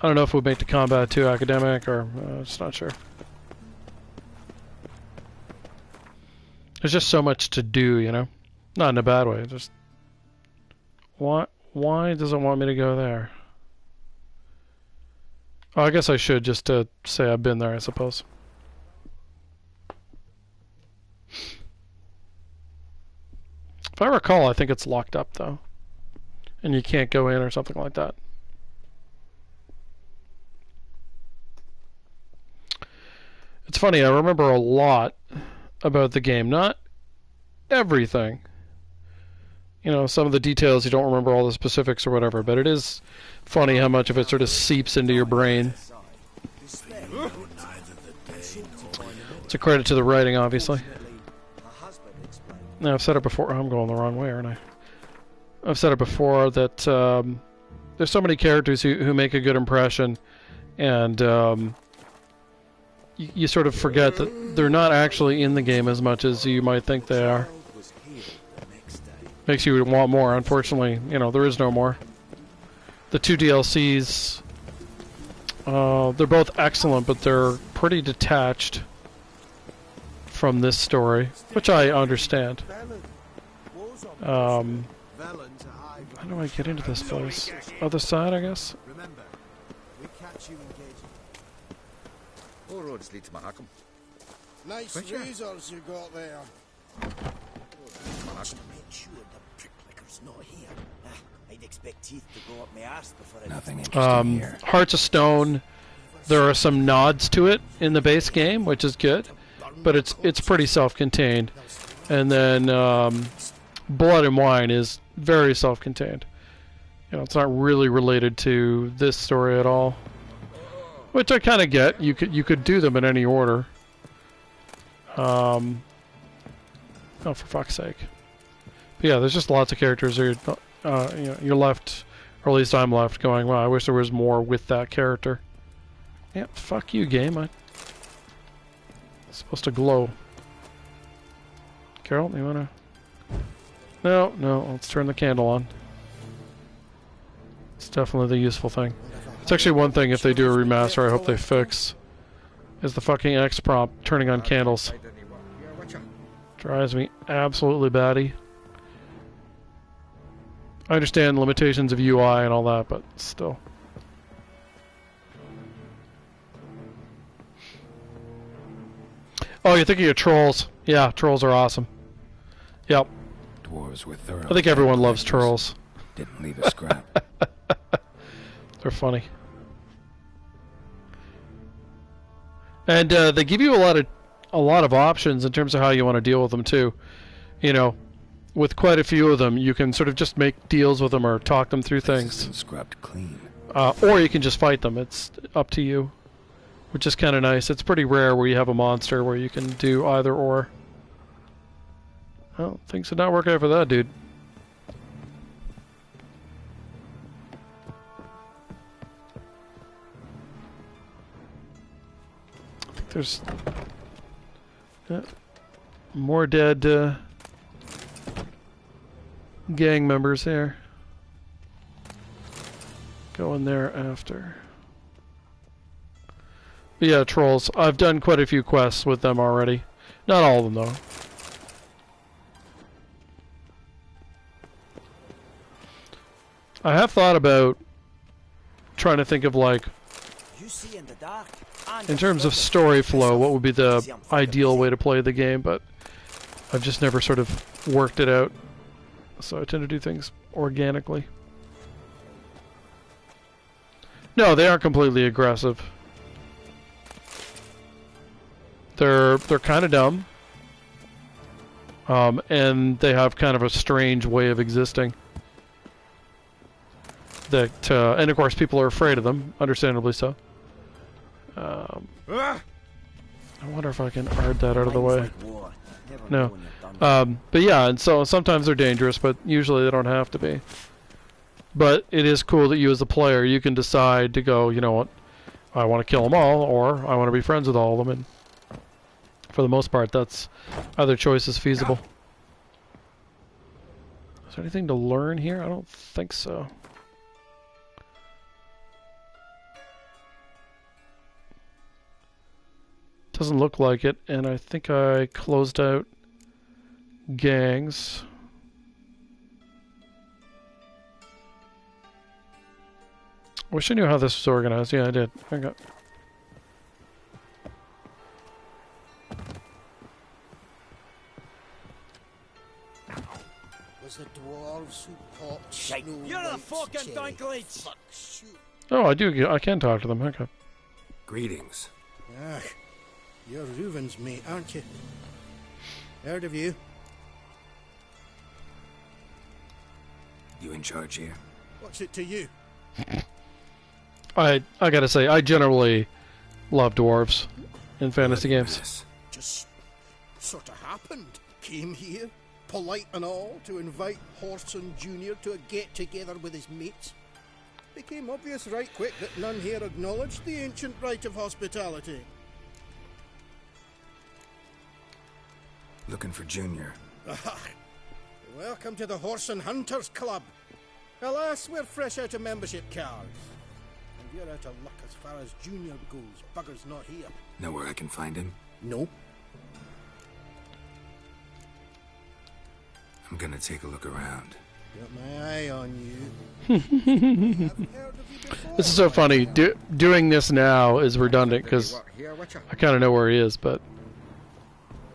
Speaker 1: I don't know if it would make the combat too academic, or just not sure. There's just so much to do, you know? Not in a bad way, just... Why does it want me to go there? Oh, I guess I should, just to say I've been there, I suppose. If I recall, I think it's locked up, though. And you can't go in or something like that. It's funny, I remember a lot about the game. Not everything. You know, some of the details you don't remember all the specifics or whatever, but it is funny how much of it sort of seeps into your brain. It's a credit to the writing, obviously. Now, I've said it before. I'm going the wrong way, aren't I? I've said it before that there's so many characters who make a good impression, and you sort of forget that they're not actually in the game as much as you might think they are. Makes you want more. Unfortunately, you know, there is no more. The two DLCs, they're both excellent, but they're pretty detached from this story, which I understand. How do I get into this place? Other side, I guess?
Speaker 2: Remember, we catch you engaging.
Speaker 11: All roads lead to Mahakam.
Speaker 2: Nice razors you got there.
Speaker 11: Mahakam.
Speaker 2: Make sure the pricklicker's not here. I'd expect teeth to go up my arse before I...
Speaker 4: Nothing interesting here.
Speaker 1: Hearts of Stone, there are some nods to it in the base game, which is good, but it's pretty self-contained. And then Blood and Wine is very self-contained. You know, it's not really related to this story at all. Which I kind of get. You could do them in any order. Oh, for fuck's sake. But yeah, there's just lots of characters that you know, you're left, or at least I'm left, going, well, I wish there was more with that character. Yeah, fuck you, game. I'm supposed to glow. Carol, you wanna... No, let's turn the candle on. It's definitely the useful thing. It's actually one thing, if they do a remaster, I hope they fix, is the fucking X prompt turning on candles. Drives me absolutely batty. I understand limitations of UI and all that, but still. Oh, you're thinking of trolls. Yeah, trolls are awesome. Yep.
Speaker 4: Dwarves were thorough.
Speaker 1: I think everyone loves trolls.
Speaker 4: Didn't leave a scrap.
Speaker 1: They're funny. And they give you a lot of options in terms of how you want to deal with them too. You know, with quite a few of them, you can sort of just make deals with them or talk them through things.
Speaker 4: Scrubbed clean.
Speaker 1: Or you can just fight them. It's up to you, which is kind of nice. It's pretty rare where you have a monster where you can do either or. Well, things did not work out for that dude. I think there's more dead gang members here. Go in there after. But yeah, trolls. I've done quite a few quests with them already. Not all of them, though. I have thought about trying to think of, like, in terms of story flow, what would be the ideal way to play the game, but I've just never sort of worked it out. So I tend to do things organically. No, they aren't completely aggressive. They're kind of dumb. And they have kind of a strange way of existing. That, and of course people are afraid of them, understandably so. I wonder if I can art that out of the way. No. But yeah, and so sometimes they're dangerous, but usually they don't have to be. But it is cool that you as a player, you can decide to go, you know what, I want to kill them all, or I want to be friends with all of them, and for the most part, that's either choice is feasible. Is there anything to learn here? I don't think so. Doesn't look like it, and I think I closed out gangs. I wish I knew how this was organized. Yeah, I did. Okay.
Speaker 2: Was the dwarves who popped
Speaker 12: Shite. You're a fucking donkleach!
Speaker 1: Oh, I do. I can talk to them. Okay.
Speaker 4: Greetings.
Speaker 2: Ah, you're Reuven's mate, aren't you? Heard of you.
Speaker 4: You in charge here?
Speaker 2: What's it to you?
Speaker 1: I gotta say, I generally love dwarves in fantasy games.
Speaker 2: Just sort of happened. Came here, polite and all, to invite Horson Jr. to a get-together with his mates. Became obvious right quick that none here acknowledged the ancient right of hospitality.
Speaker 4: Looking for Junior.
Speaker 2: Welcome to the Horse and Hunters Club. Alas, we're fresh out of membership cards. And you're out of luck as far as Junior goes. Bugger's not here.
Speaker 4: Know where I can find him?
Speaker 2: No.
Speaker 4: I'm gonna take a look around.
Speaker 2: Got my eye on you.
Speaker 1: This is so funny. Doing this now is redundant because I kind of know where he is, but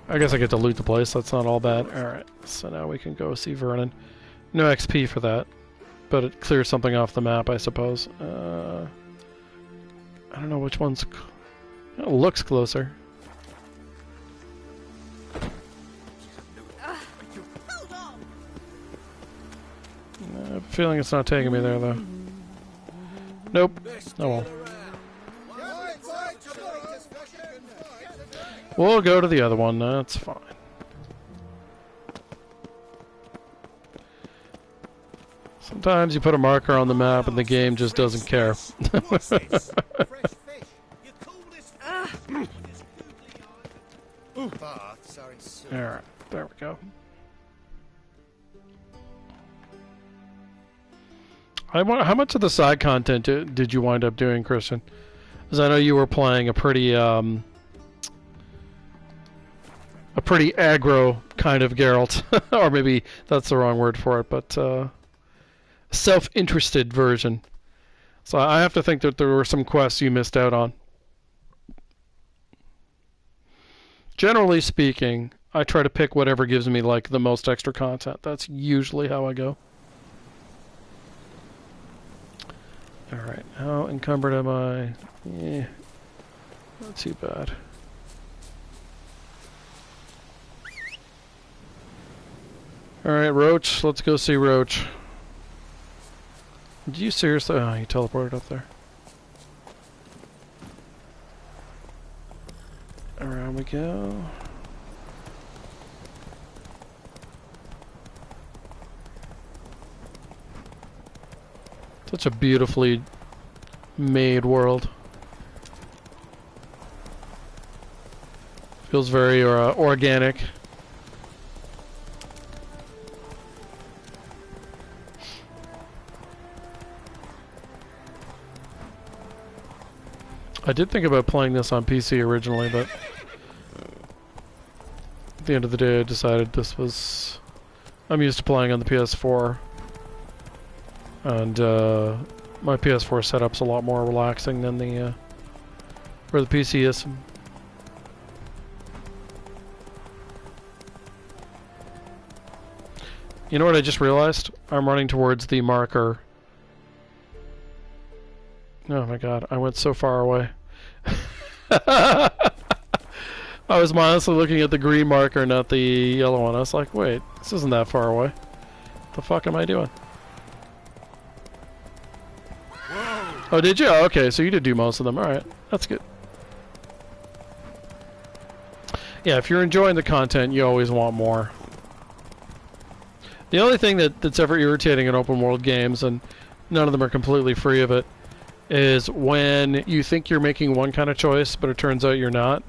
Speaker 1: I guess I get to loot the place. That's not all bad. Alright, so now we can go see Vernon. No XP for that, but it clears something off the map, I suppose. I don't know which one's... It looks closer. I have a feeling it's not taking me there, though. Nope. Oh well. We'll go to the other one. That's fine. Sometimes you put a marker on the map and the game just doesn't care. Alright, there we go. How much of the side content did you wind up doing, Christian? Because I know you were playing a pretty aggro kind of Geralt, or maybe that's the wrong word for it, but self-interested version. So I have to think that there were some quests you missed out on. Generally speaking, I try to pick whatever gives me like the most extra content. That's usually how I go. Alright, how encumbered am I? Eh, not too bad. Alright, Roach, let's go see Roach. Did you seriously? Oh, you teleported up there. Around we go. Such a beautifully made world. Feels very organic. I did think about playing this on PC originally, but at the end of the day I decided this was... I'm used to playing on the PS4. And my PS4 setup's a lot more relaxing than the where the PC is. You know what I just realized? I'm running towards the marker. Oh my god, I went so far away. I was mindlessly looking at the green marker, not the yellow one. I was like, wait, this isn't that far away. What the fuck am I doing? Oh, did you? Oh, okay, so you did do most of them. Alright, that's good. Yeah, if you're enjoying the content, you always want more. The only thing that's ever irritating in open world games, and none of them are completely free of it, is when you think you're making one kind of choice, but it turns out you're not.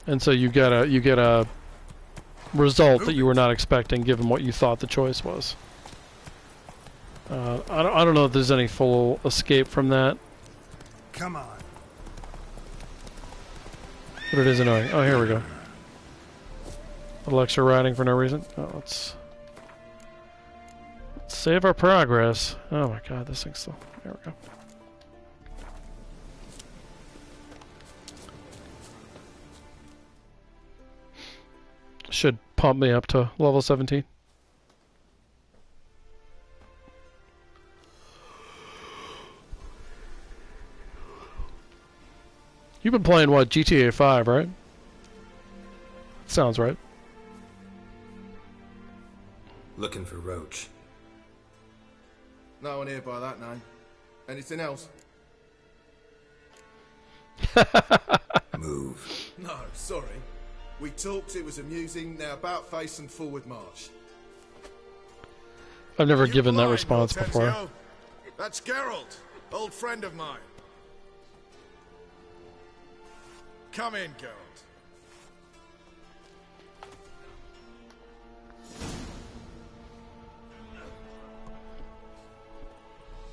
Speaker 1: And so you get a result that you were not expecting, given what you thought the choice was. I don't know if there's any full escape from that.
Speaker 4: Come on.
Speaker 1: But it is annoying. Oh, here we go. A little extra riding for no reason. Oh, let's save our progress. Oh my god, this thing's still... There we go. Should pump me up to level 17. You've been playing, what, GTA 5, right? Sounds right.
Speaker 4: Looking for Roach.
Speaker 13: No one here by that name. Anything else?
Speaker 4: Move.
Speaker 13: No, sorry. We talked, it was amusing, now about face and forward march.
Speaker 1: I've never given that response before.
Speaker 13: That's Geralt, old friend of mine. Come in, Geralt.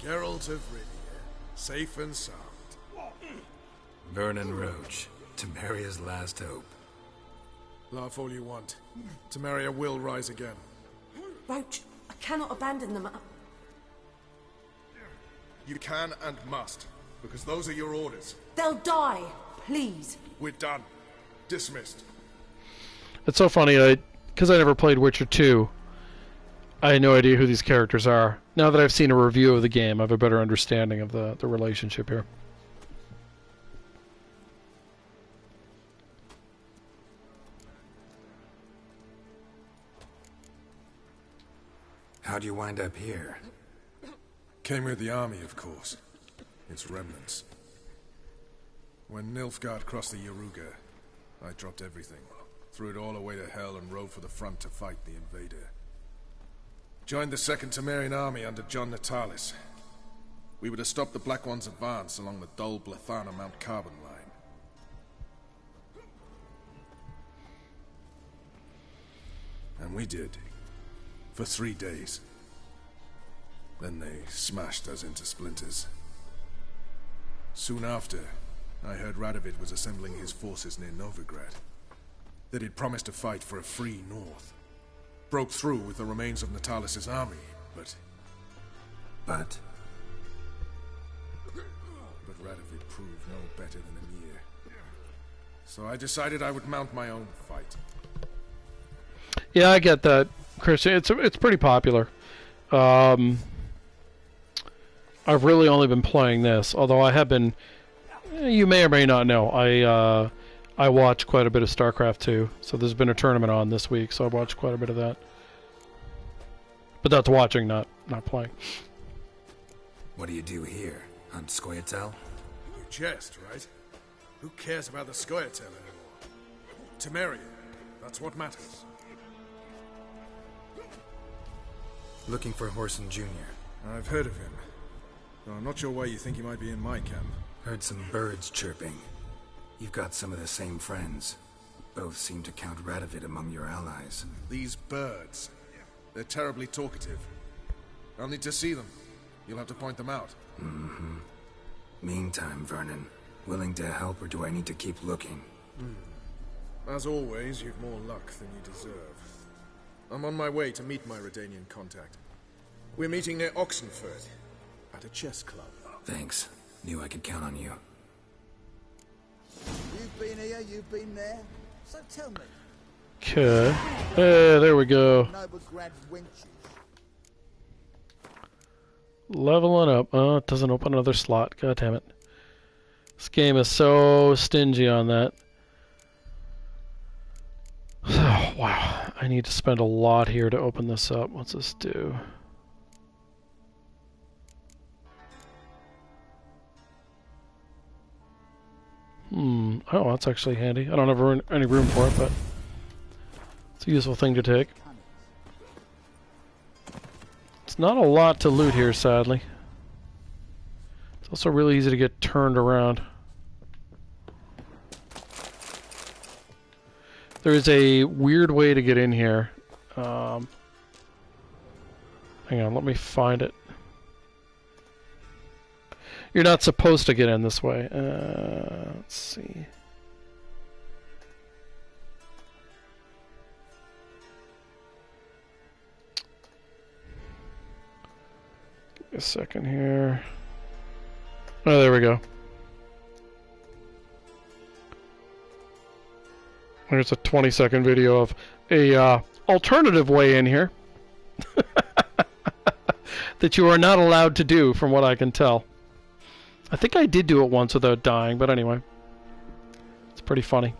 Speaker 13: Geralt of Rivia, safe and sound.
Speaker 4: Vernon Roach, Temeria's last hope.
Speaker 13: Laugh all you want. Temeria will rise again.
Speaker 14: Roach, I cannot abandon them.
Speaker 13: You can and must, because those are your orders.
Speaker 14: They'll die, please.
Speaker 13: We're done. Dismissed.
Speaker 1: It's so funny, because I never played Witcher 2, I had no idea who these characters are. Now that I've seen a review of the game, I have a better understanding of the relationship here.
Speaker 4: How'd you wind up here?
Speaker 15: Came with the army, of course. Its remnants. When Nilfgaard crossed the Yaruga, I dropped everything, threw it all away to hell and rode for the front to fight the invader. Joined the Second Temerian army under John Natalis. We were to stop the Black One's advance along the Dol Blathana Mount Carbon line. And we did. For 3 days. Then they smashed us into splinters. Soon after, I heard Radovid was assembling his forces near Novigrad. That he'd promised to fight for a free North. Broke through with the remains of Natalis' army, but... But Radovid proved no better than Emir. So I decided I would mount my own fight.
Speaker 1: Yeah, I get that, Christian. It's pretty popular. I've really only been playing this, although I have been. You may or may not know, I watch quite a bit of StarCraft 2. So there's been a tournament on this week, so I watched quite a bit of that. But that's watching, not playing.
Speaker 4: What do you do here? Hunt Scoia'tael?
Speaker 15: You jest, right? Who cares about the Scoia'tael anymore? Temeria, that's what matters.
Speaker 4: Looking for Whoreson Jr.
Speaker 15: I've heard of him. Though I'm not sure why you think he might be in my camp.
Speaker 4: Heard some birds chirping. You've got some of the same friends. Both seem to count Radovid among your allies.
Speaker 15: These birds. They're terribly talkative. I'll need to see them. You'll have to point them out.
Speaker 4: Mm-hmm. Meantime, Vernon, willing to help or do I need to keep looking?
Speaker 15: As always, you've more luck than you deserve. I'm on my way to meet my Redanian contact. We're meeting near Oxenford, at a chess club.
Speaker 4: Thanks. Knew I could count on you.
Speaker 12: You've been here, you've been there. So tell me.
Speaker 1: Okay. Hey, there we go.
Speaker 12: Novigrad wenches.
Speaker 1: Leveling up. Oh, it doesn't open another slot. God damn it. This game is so stingy on that. Oh, wow. I need to spend a lot here to open this up. What's this do? Oh, that's actually handy. I don't have any room for it, but it's a useful thing to take. It's not a lot to loot here, sadly. It's also really easy to get turned around. There is a weird way to get in here. Hang on, let me find it. You're not supposed to get in this way. Let's see. Give me a second here. Oh, there we go. There's a 20-second video of a alternative way in here that you are not allowed to do, from what I can tell. I think I did do it once without dying, but anyway. It's pretty funny.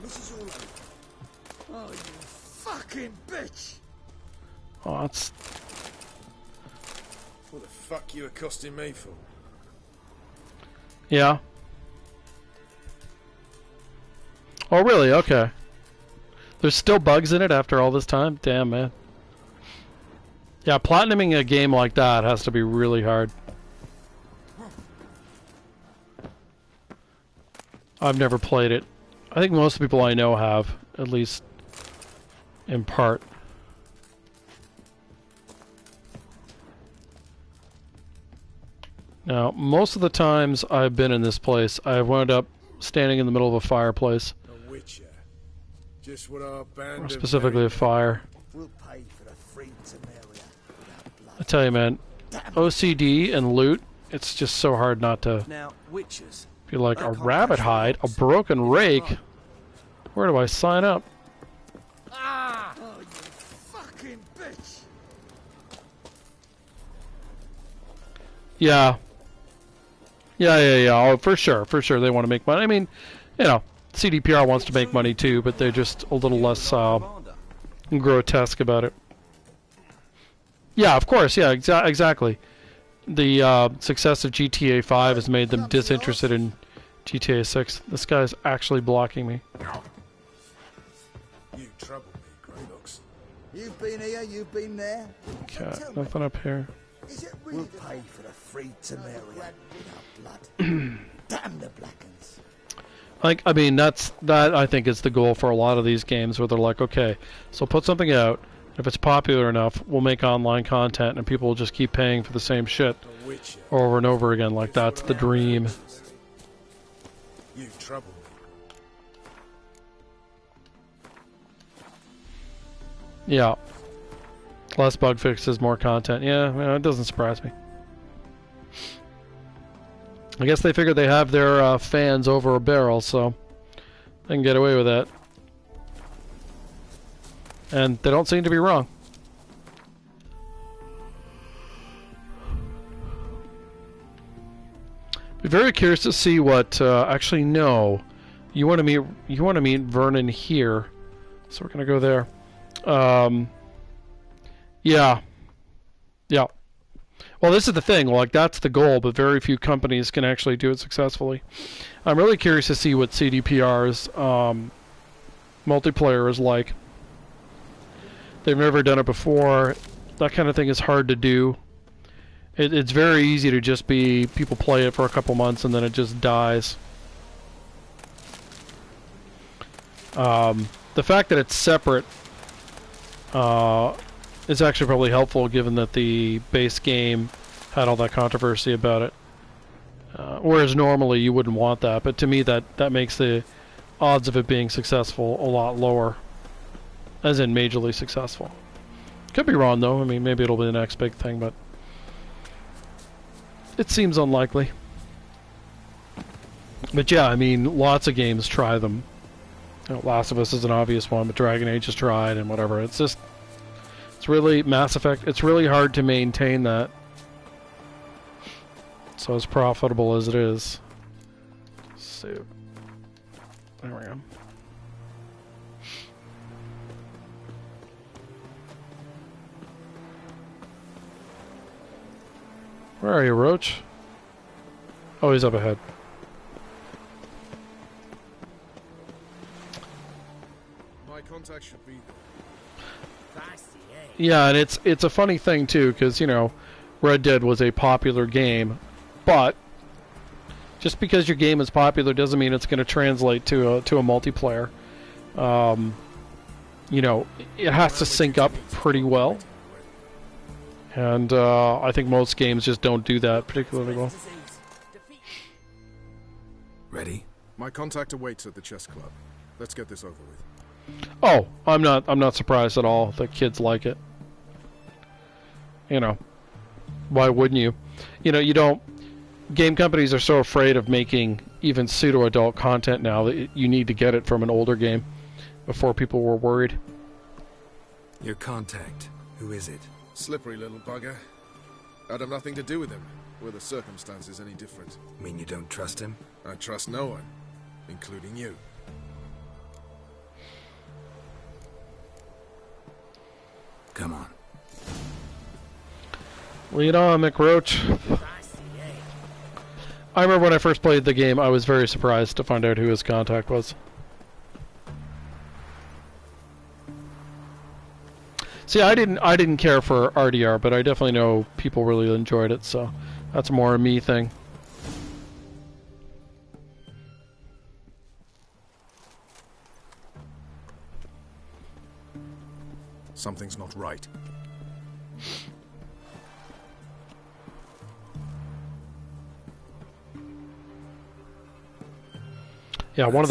Speaker 12: This is all over. Oh, you fucking bitch!
Speaker 1: Oh, that's...
Speaker 15: What the fuck you accosting me for?
Speaker 1: Yeah. Oh, really? Okay. There's still bugs in it after all this time? Damn, man. Yeah, platinuming a game like that has to be really hard. I've never played it. I think most people I know have, at least in part. Now, most of the times I've been in this place, I've wound up standing in the middle of a fireplace.
Speaker 15: A witcher. Just what our band
Speaker 1: Or specifically a fire.
Speaker 12: We'll pay for the free Temeria.
Speaker 1: I tell you, man, OCD and loot, it's just so hard not to
Speaker 5: Now, witches.
Speaker 1: be like a rabbit hide, a broken rake. Where do I sign up?
Speaker 12: Ah! Oh, you fucking bitch!
Speaker 1: Yeah. Yeah. Oh, for sure. They want to make money. I mean, you know, CDPR wants to make money too, but they're just a little less grotesque about it. Yeah, of course. Yeah, exactly. The success of GTA 5 has made them disinterested in GTA 6. This guy's actually blocking me.
Speaker 15: You trouble me, Greylocks.
Speaker 12: You've been here, you've been there.
Speaker 1: Okay, nothing up here.
Speaker 12: Is it really we'll pay for the free Temerian without blood. Damn the Blackens.
Speaker 1: Like, I mean, that I think is the goal for a lot of these games, where they're like, okay, so put something out. If it's popular enough, we'll make online content, and people will just keep paying for the same shit over and over again. Like, that's the dream.
Speaker 15: You trouble me.
Speaker 1: Yeah. Less bug fixes, more content. Yeah, it doesn't surprise me. I guess they figured they have their fans over a barrel, so they can get away with that. And they don't seem to be wrong. Be very curious to see what. Actually, no. You want to meet Vernon here, so we're gonna go there. Yeah. Well, this is the thing. Like, that's the goal, but very few companies can actually do it successfully. I'm really curious to see what CDPR's multiplayer is like. They've never done it before. That kind of thing is hard to do. It's very easy to just be people play it for a couple months and then it just dies. The fact that it's separate is actually probably helpful, given that the base game had all that controversy about it. Whereas normally you wouldn't want that, but to me that makes the odds of it being successful a lot lower. As in majorly successful. Could be wrong though. I mean, maybe it'll be the next big thing, but it seems unlikely. But yeah, I mean, lots of games try them. You know, Last of Us is an obvious one, but Dragon Age has tried and whatever. It's just, it's really Mass Effect. It's really hard to maintain that. So as profitable as it is. So, there we go. Where are you, Roach? Oh, he's up ahead.
Speaker 15: My contact should be there.
Speaker 1: Yeah, and it's a funny thing too, because you know, Red Dead was a popular game, but just because your game is popular doesn't mean it's going to translate to a multiplayer. You know, it has to sync up pretty well. And I think most games just don't do that particularly well.
Speaker 4: Ready?
Speaker 15: My contact awaits at the chess club. Let's get this over with.
Speaker 1: Oh, I'm not surprised at all that kids like it. You know, why wouldn't you? You know, you don't. Game companies are so afraid of making even pseudo-adult content now that you need to get it from an older game before people were worried.
Speaker 4: Your contact. Who is it?
Speaker 15: Slippery little bugger. I'd have nothing to do with him. Were the circumstances any different?
Speaker 4: Mean you don't trust him?
Speaker 15: I trust no one, including you.
Speaker 4: Come on.
Speaker 1: Lead on, McRoach. I remember when I first played the game, I was very surprised to find out who his contact was. See, I didn't care for RDR, but I definitely know people really enjoyed it, so that's more a me thing.
Speaker 15: Something's not right.
Speaker 1: Yeah, one of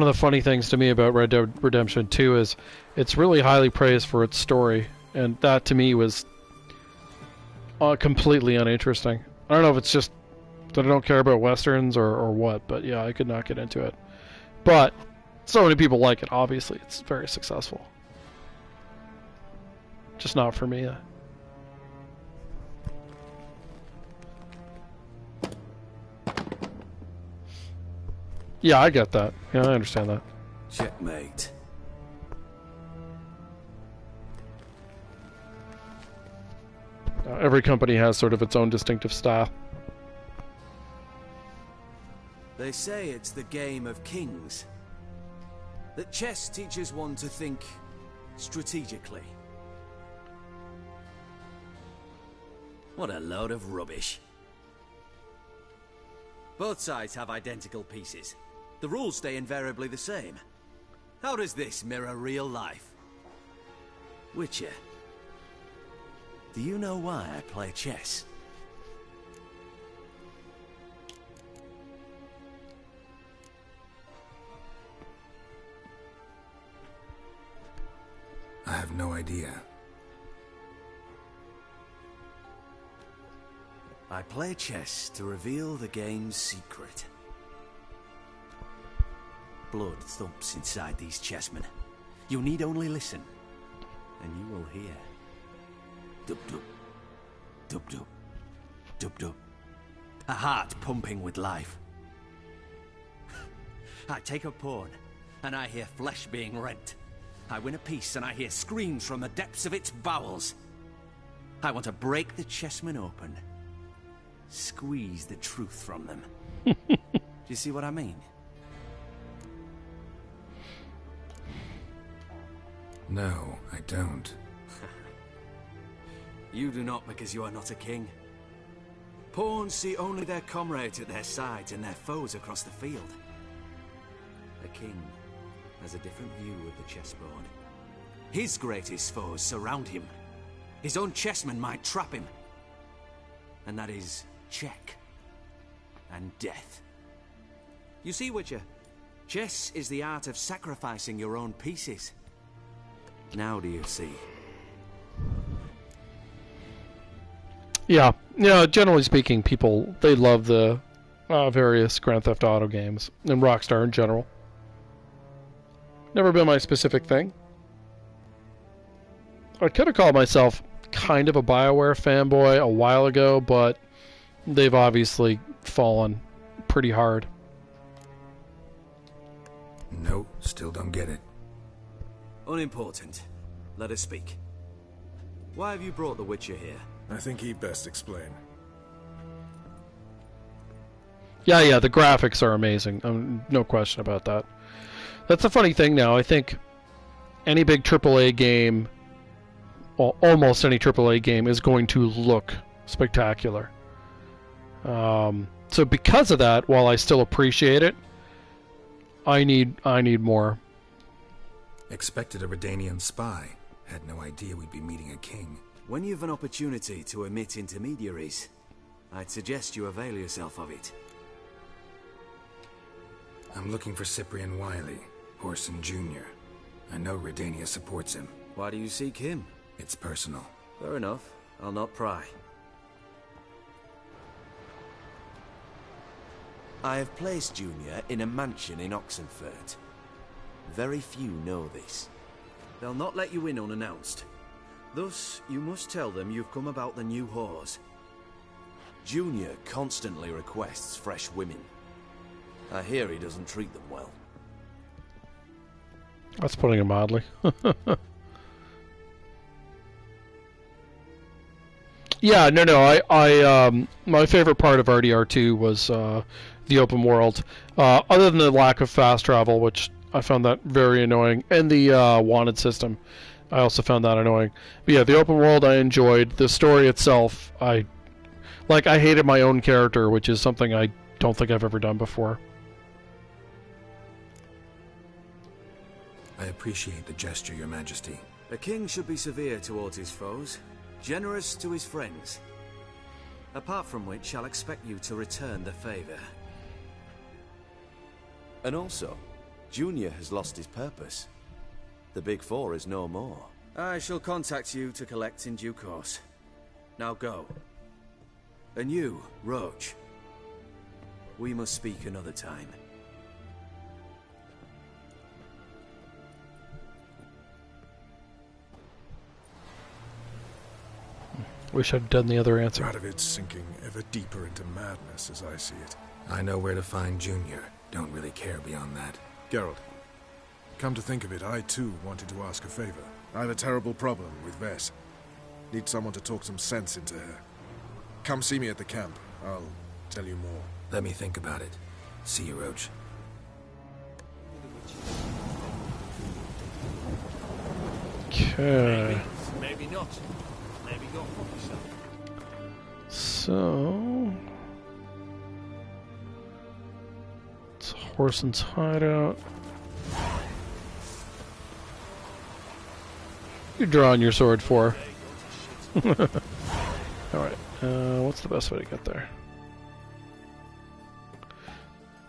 Speaker 1: the funny things to me about Red Dead Redemption 2 is it's really highly praised for its story, and that to me was completely uninteresting. I don't know if it's just that I don't care about westerns or what, but yeah, I could not get into it. But so many people like it, obviously. It's very successful. Just not for me. Yeah, I get that. Yeah, I understand that.
Speaker 5: Checkmate.
Speaker 1: Every company has sort of its own distinctive style.
Speaker 5: They say it's the game of kings. That chess teaches one to think strategically. What a load of rubbish. Both sides have identical pieces. The rules stay invariably the same. How does this mirror real life? Witcher, do you know why I play chess?
Speaker 4: I have no idea.
Speaker 5: I play chess to reveal the game's secret. Blood thumps inside these chessmen. You need only listen, and you will hear. Dub-dub, dub-dub, dub-dub. A heart pumping with life. I take a pawn, and I hear flesh being rent. I win a piece, and I hear screams from the depths of its bowels. I want to break the chessmen open. Squeeze the truth from them. Do you see what I mean?
Speaker 4: No, I don't.
Speaker 5: You do not, because you are not a king. Pawns see only their comrades at their sides and their foes across the field. A king has a different view of the chessboard. His greatest foes surround him. His own chessmen might trap him. And that is check and death. You see, Witcher, chess is the art of sacrificing your own pieces. Now do you see?
Speaker 1: Yeah, generally speaking, people, they love the various Grand Theft Auto games, and Rockstar in general. Never been my specific thing. I could have called myself kind of a BioWare fanboy a while ago, but they've obviously fallen pretty hard.
Speaker 4: No, still don't get it.
Speaker 5: Unimportant. Let us speak. Why have you brought the Witcher here?
Speaker 15: I think he'd best explain.
Speaker 1: Yeah, the graphics are amazing. No question about that. That's the funny thing now. I think any big AAA game, well, almost any AAA game, is going to look spectacular. So because of that, while I still appreciate it, I need more.
Speaker 4: Expected a Redanian spy. Had no idea we'd be meeting a king.
Speaker 5: When you've an opportunity to omit intermediaries, I'd suggest you avail yourself of it.
Speaker 4: I'm looking for Cyprian Wiley, Orson Jr. I know Redania supports him.
Speaker 5: Why do you seek him?
Speaker 4: It's personal.
Speaker 5: Fair enough. I'll not pry. I have placed Junior in a mansion in Oxenfurt. Very few know this. They'll not let you in unannounced. Thus, you must tell them you've come about the new whores. Junior constantly requests fresh women. I hear he doesn't treat them well.
Speaker 1: That's putting it mildly. Yeah, no. I my favorite part of RDR2 was the open world. Other than the lack of fast travel, which I found that very annoying, and the wanted system, I also found that annoying. But yeah, the open world I enjoyed. The story itself, I hated my own character, which is something I don't think I've ever done before.
Speaker 4: I appreciate the gesture, Your Majesty.
Speaker 5: A king should be severe towards his foes, generous to his friends. Apart from which, I'll expect you to return the favor. And also, Junior has lost his purpose. The Big Four is no more. I shall contact you to collect in due course. Now go. And you, Roach. We must speak another time.
Speaker 1: Wish I'd done the other answer.
Speaker 15: Radovid's sinking ever deeper into madness as I see it.
Speaker 4: I know where to find Junior. Don't really care beyond that.
Speaker 15: Geralt, come to think of it, I too wanted to ask a favor. I have a terrible problem with Vess. Need someone to talk some sense into her. Come see me at the camp. I'll tell you more.
Speaker 4: Let me think about it. See you, Roach.
Speaker 1: Okay.
Speaker 8: Maybe not. Maybe not.
Speaker 1: So it's Horson's hideout. You're drawing your sword for. Alright, what's the best way to get there?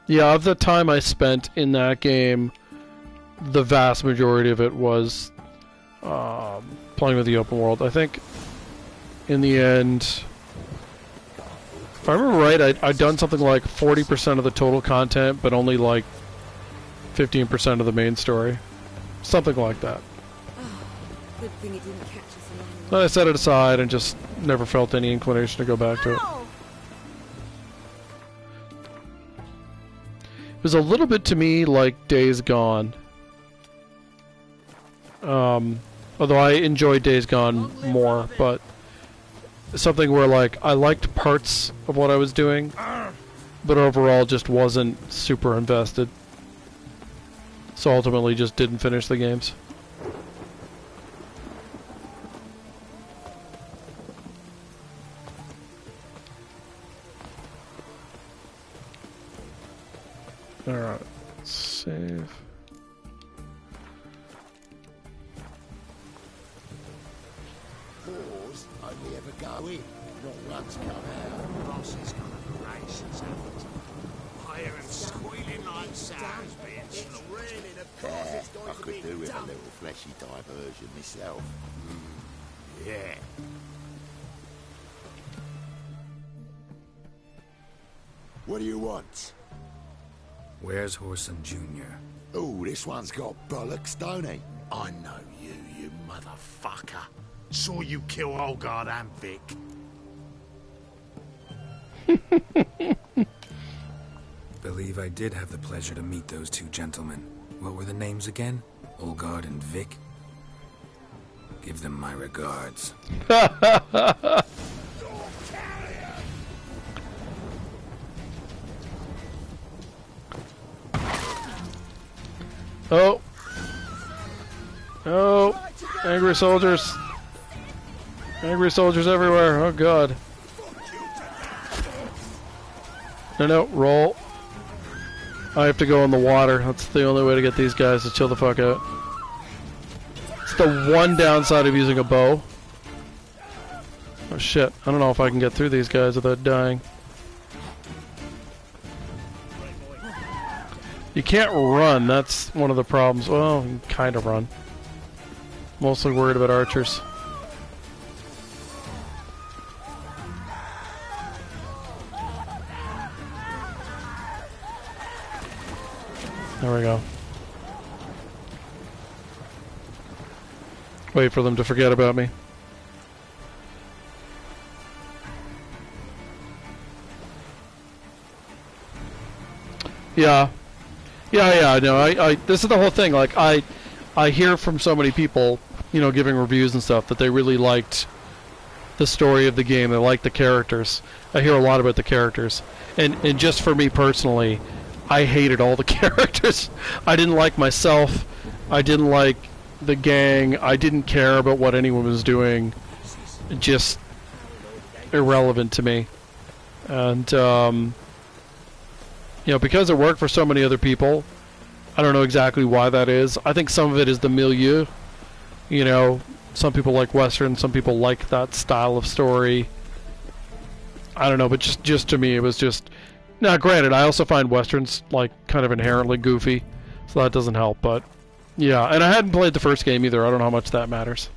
Speaker 1: Yeah, of the time I spent in that game, the vast majority of it was playing with the open world. I think in the end, if I remember right, I'd done something like 40% of the total content, but only like 15% of the main story. Something like that.
Speaker 10: Good thing it didn't catch us along the way.
Speaker 1: Then I set it aside and just never felt any inclination to go back to it. It was a little bit to me like Days Gone. Although I enjoyed Days Gone more, but something where like I liked parts of what I was doing, but overall just wasn't super invested. So ultimately just didn't finish the games. Alright, save.
Speaker 12: Wars only ever go in, not once come out.
Speaker 16: Ross is gonna be racist, haven't higher and squealing like sows being slaughtered.
Speaker 12: I could do with a little fleshy diversion myself. Yeah. What do you want?
Speaker 4: Where's Whoreson Jr.?
Speaker 12: Oh, this one's got bollocks, don't he? I know you, you motherfucker. Saw you kill Olgard and Vic.
Speaker 4: Believe I did have the pleasure to meet those two gentlemen. What were the names again? Olgard and Vic? Give them my regards.
Speaker 1: Oh. Oh. Angry soldiers. Angry soldiers everywhere. Oh god. No, roll. I have to go in the water. That's the only way to get these guys to chill the fuck out. It's the one downside of using a bow. Oh shit. I don't know if I can get through these guys without dying. You can't run, that's one of the problems. Well, you can kind of run. Mostly worried about archers. There we go. Wait for them to forget about me. Yeah. Yeah, no, I this is the whole thing, like, I hear from so many people, you know, giving reviews and stuff, that they really liked the story of the game, they liked the characters. I hear a lot about the characters. And just for me personally, I hated all the characters. I didn't like myself, I didn't like the gang, I didn't care about what anyone was doing. Just irrelevant to me. And, you know, because it worked for so many other people, I don't know exactly why that is. I think some of it is the milieu. You know, some people like Western, some people like that style of story. I don't know, but just to me, it was just... Now, granted, I also find Westerns, like, kind of inherently goofy, so that doesn't help, but... Yeah, and I hadn't played the first game either. I don't know how much that matters.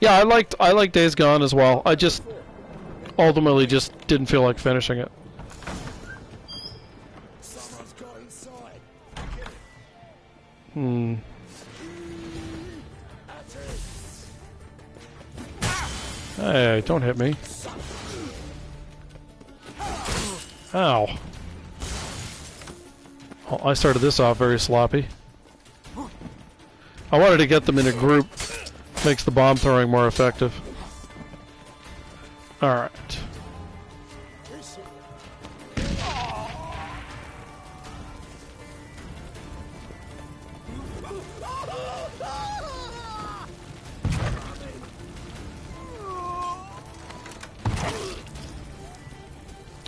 Speaker 1: Yeah, I liked Days Gone as well. I just ultimately just didn't feel like finishing it. Hey, don't hit me. Ow. Well, I started this off very sloppy. I wanted to get them in a group. Makes the bomb throwing more effective. Alright.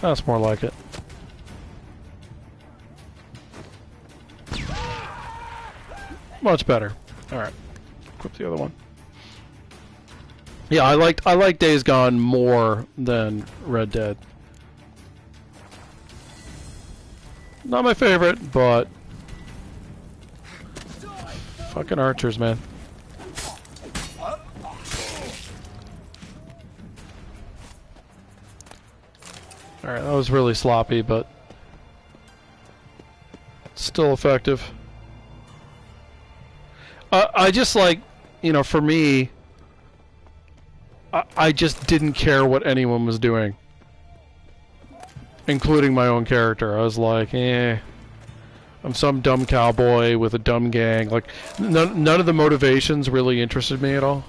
Speaker 1: That's more like it. Much better. Alright. Equip the other one. Yeah, I like Days Gone more than Red Dead. Not my favorite, but fucking archers, man. Alright, that was really sloppy, but still effective. I just like, you know, for me, I just didn't care what anyone was doing. Including my own character. I was like, eh. I'm some dumb cowboy with a dumb gang. Like, none of the motivations really interested me at all.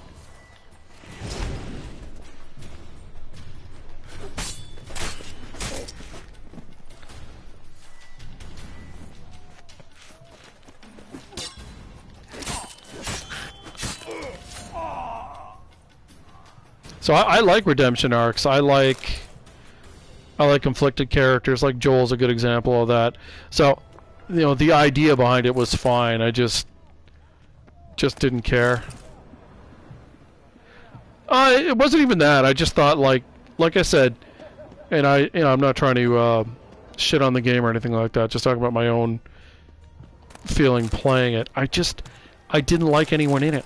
Speaker 1: So I like redemption arcs. I like conflicted characters. Like Joel's a good example of that. So, you know, the idea behind it was fine. I just didn't care. It wasn't even that. I just thought, like I said, and I'm not trying to shit on the game or anything like that. Just talking about my own feeling playing it. I didn't like anyone in it.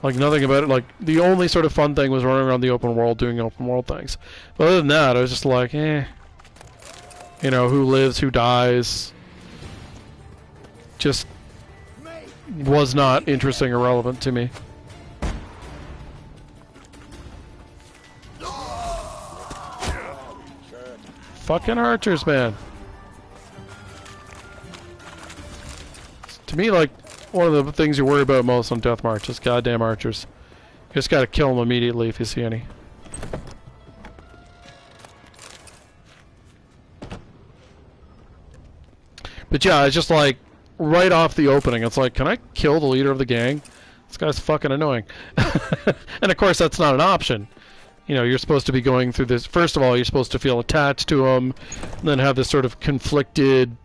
Speaker 1: Like, nothing about it. Like, the only sort of fun thing was running around the open world doing open world things. But other than that, I was just like, eh. You know, who lives, who dies. Just was not interesting or relevant to me. Fucking archers, man. To me, like, one of the things you worry about most on Deathmarch is goddamn archers. You just gotta kill them immediately if you see any. But yeah, it's just like, right off the opening, it's like, can I kill the leader of the gang? This guy's fucking annoying. And of course, that's not an option. You know, you're supposed to be going through this. First of all, you're supposed to feel attached to him, and then have this sort of conflicted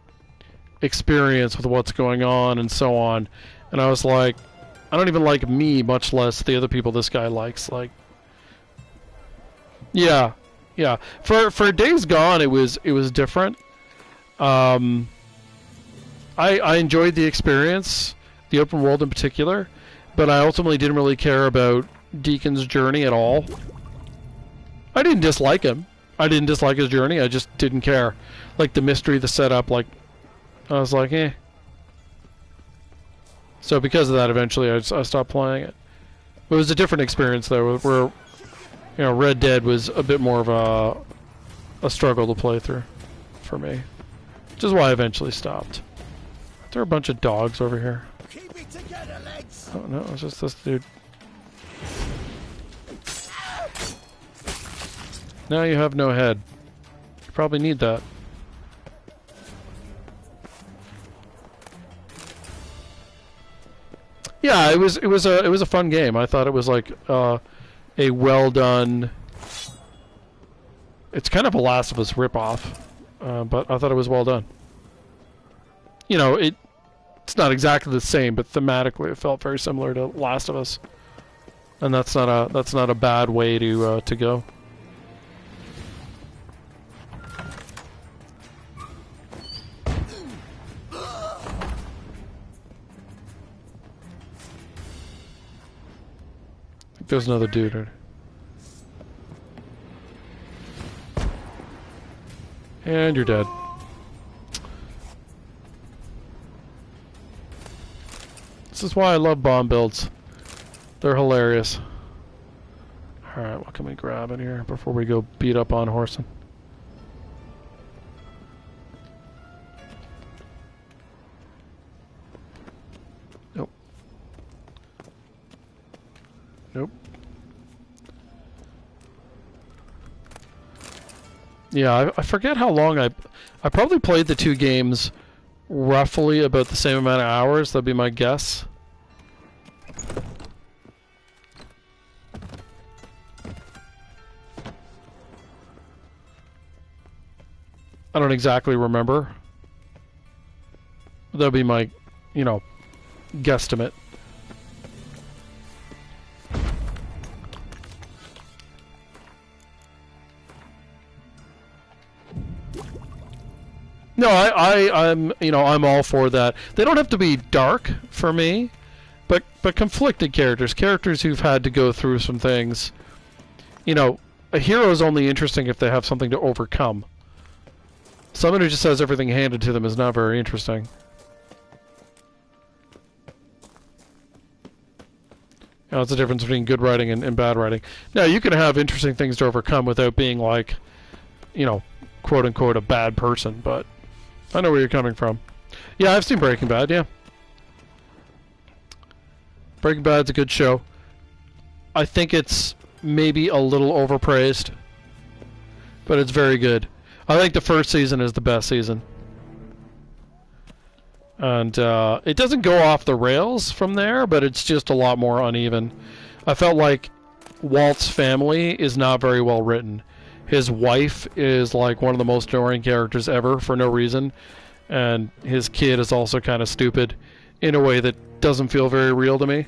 Speaker 1: experience with what's going on and so on. And I was like, I don't even like me, much less the other people this guy likes. Like, yeah. For Days Gone, it was different. I enjoyed the experience, the open world in particular, but I ultimately didn't really care about Deacon's journey at all. I didn't dislike him. I didn't dislike his journey. I just didn't care. Like the mystery, the setup, like, I was like, eh. So because of that, eventually I stopped playing it. It was a different experience though, where, you know, Red Dead was a bit more of a struggle to play through for me, which is why I eventually stopped. There are a bunch of dogs over here.
Speaker 16: Keep it together, lads.
Speaker 1: Oh no, it's just this dude. Now you have no head. You probably need that. Yeah, it was a fun game. I thought it was like a well done. It's kind of a Last of Us ripoff, but I thought it was well done. You know, it's not exactly the same, but thematically it felt very similar to Last of Us, and that's not a bad way to go. There's another dude here. And you're dead. This is why I love bomb builds. They're hilarious. Alright, what can we grab in here before we go beat up on Horson? Yeah, I forget how long I probably played the two games roughly about the same amount of hours. That'd be my guess. I don't exactly remember. That'd be my, guesstimate. No, I'm all for that. They don't have to be dark for me, but conflicted characters who've had to go through some things. A hero is only interesting if they have something to overcome. Someone who just has everything handed to them is not very interesting. It's the difference between good writing and bad writing. Now, you can have interesting things to overcome without being like, quote unquote, a bad person, but I know where you're coming from. Yeah, I've seen Breaking Bad, yeah. Breaking Bad's a good show. I think it's maybe a little overpraised, but it's very good. I think the first season is the best season. And it doesn't go off the rails from there, but it's just a lot more uneven. I felt like Walt's family is not very well written. His wife is like one of the most annoying characters ever for no reason, and his kid is also kind of stupid in a way that doesn't feel very real to me.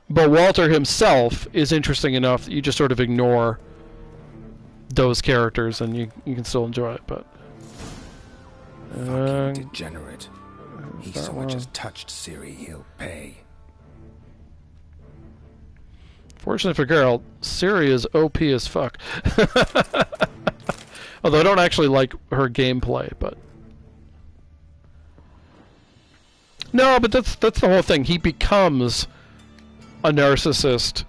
Speaker 1: But Walter himself is interesting enough that you just sort of ignore those characters and you can still enjoy it. But
Speaker 4: fucking degenerate. He so much as touched Ciri, he'll pay.
Speaker 1: Fortunately for Geralt, Ciri is OP as fuck. Although I don't actually like her gameplay, but... No, but that's the whole thing. He becomes a narcissist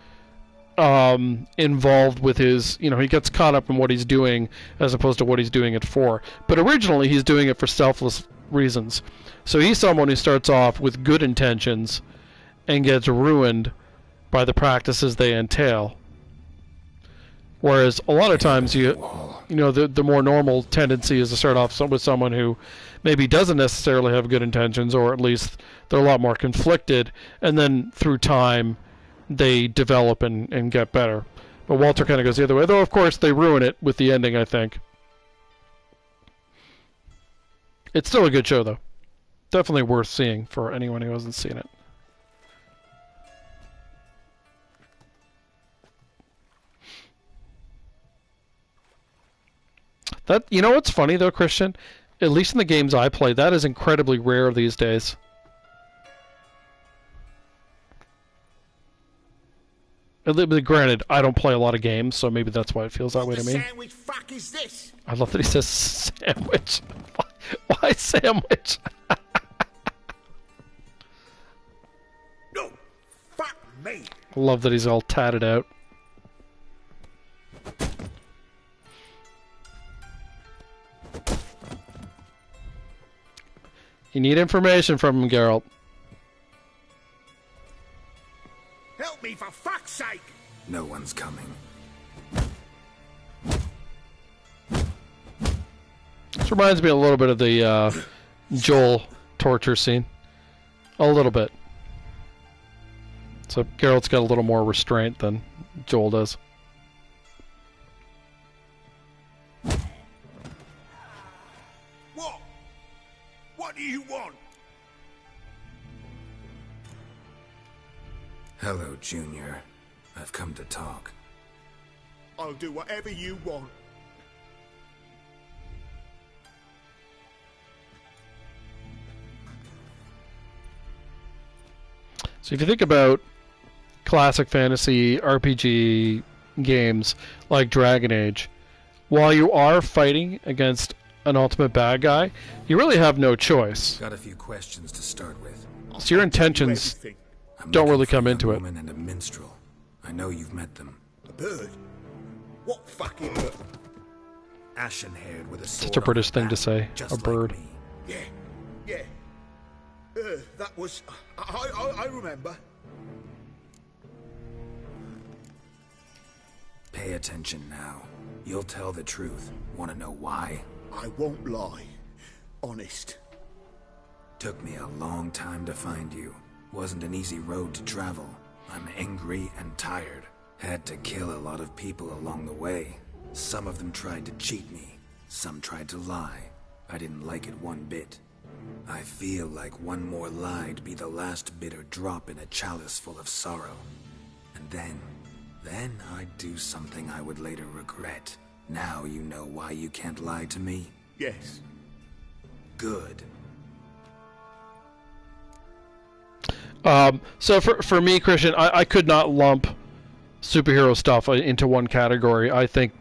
Speaker 1: involved with his... he gets caught up in what he's doing as opposed to what he's doing it for. But originally, he's doing it for selfless reasons. So he's someone who starts off with good intentions and gets ruined by the practices they entail. Whereas a lot of times the more normal tendency is to start off with someone who maybe doesn't necessarily have good intentions, or at least they're a lot more conflicted, and then through time they develop and get better. But Walter kind of goes the other way, though of course they ruin it with the ending, I think. It's still a good show though. Definitely worth seeing for anyone who hasn't seen it. That, what's funny though, Christian? At least in the games I play, that is incredibly rare these days. Granted, I don't play a lot of games, so maybe that's why it feels that way to me.
Speaker 16: Sandwich fuck is this?
Speaker 1: I love that he says sandwich. Why sandwich?
Speaker 16: No, fuck me.
Speaker 1: I love that he's all tatted out. You need information from him, Geralt.
Speaker 16: Help me for fuck's sake!
Speaker 4: No one's coming.
Speaker 1: This reminds me a little bit of the Joel torture scene. A little bit. So Geralt's got a little more restraint than Joel does.
Speaker 16: What do you want?
Speaker 4: Hello, Junior. I've come to talk.
Speaker 16: I'll do whatever you want.
Speaker 1: So if you think about classic fantasy RPG games like Dragon Age, while you are fighting against an ultimate bad guy, you really have no choice.
Speaker 4: Got a few questions to start with.
Speaker 1: So your intentions don't really come into it.
Speaker 4: A woman and a minstrel. I know you've met them.
Speaker 16: A bird? What fucking bird?
Speaker 4: Ashen-haired with a sword.
Speaker 1: Such a British thing to say. A bird.
Speaker 16: Yeah. That was... I remember.
Speaker 4: Pay attention now. You'll tell the truth. Want to know why?
Speaker 12: I won't lie. Honest.
Speaker 4: Took me a long time to find you. Wasn't an easy road to travel. I'm angry and tired. Had to kill a lot of people along the way. Some of them tried to cheat me. Some tried to lie. I didn't like it one bit. I feel like one more lie'd be the last bitter drop in a chalice full of sorrow. And then I'd do something I would later regret. Now you know why you can't lie to me?
Speaker 12: Yes.
Speaker 4: Good.
Speaker 1: So for me, Christian, I could not lump superhero stuff into one category. I think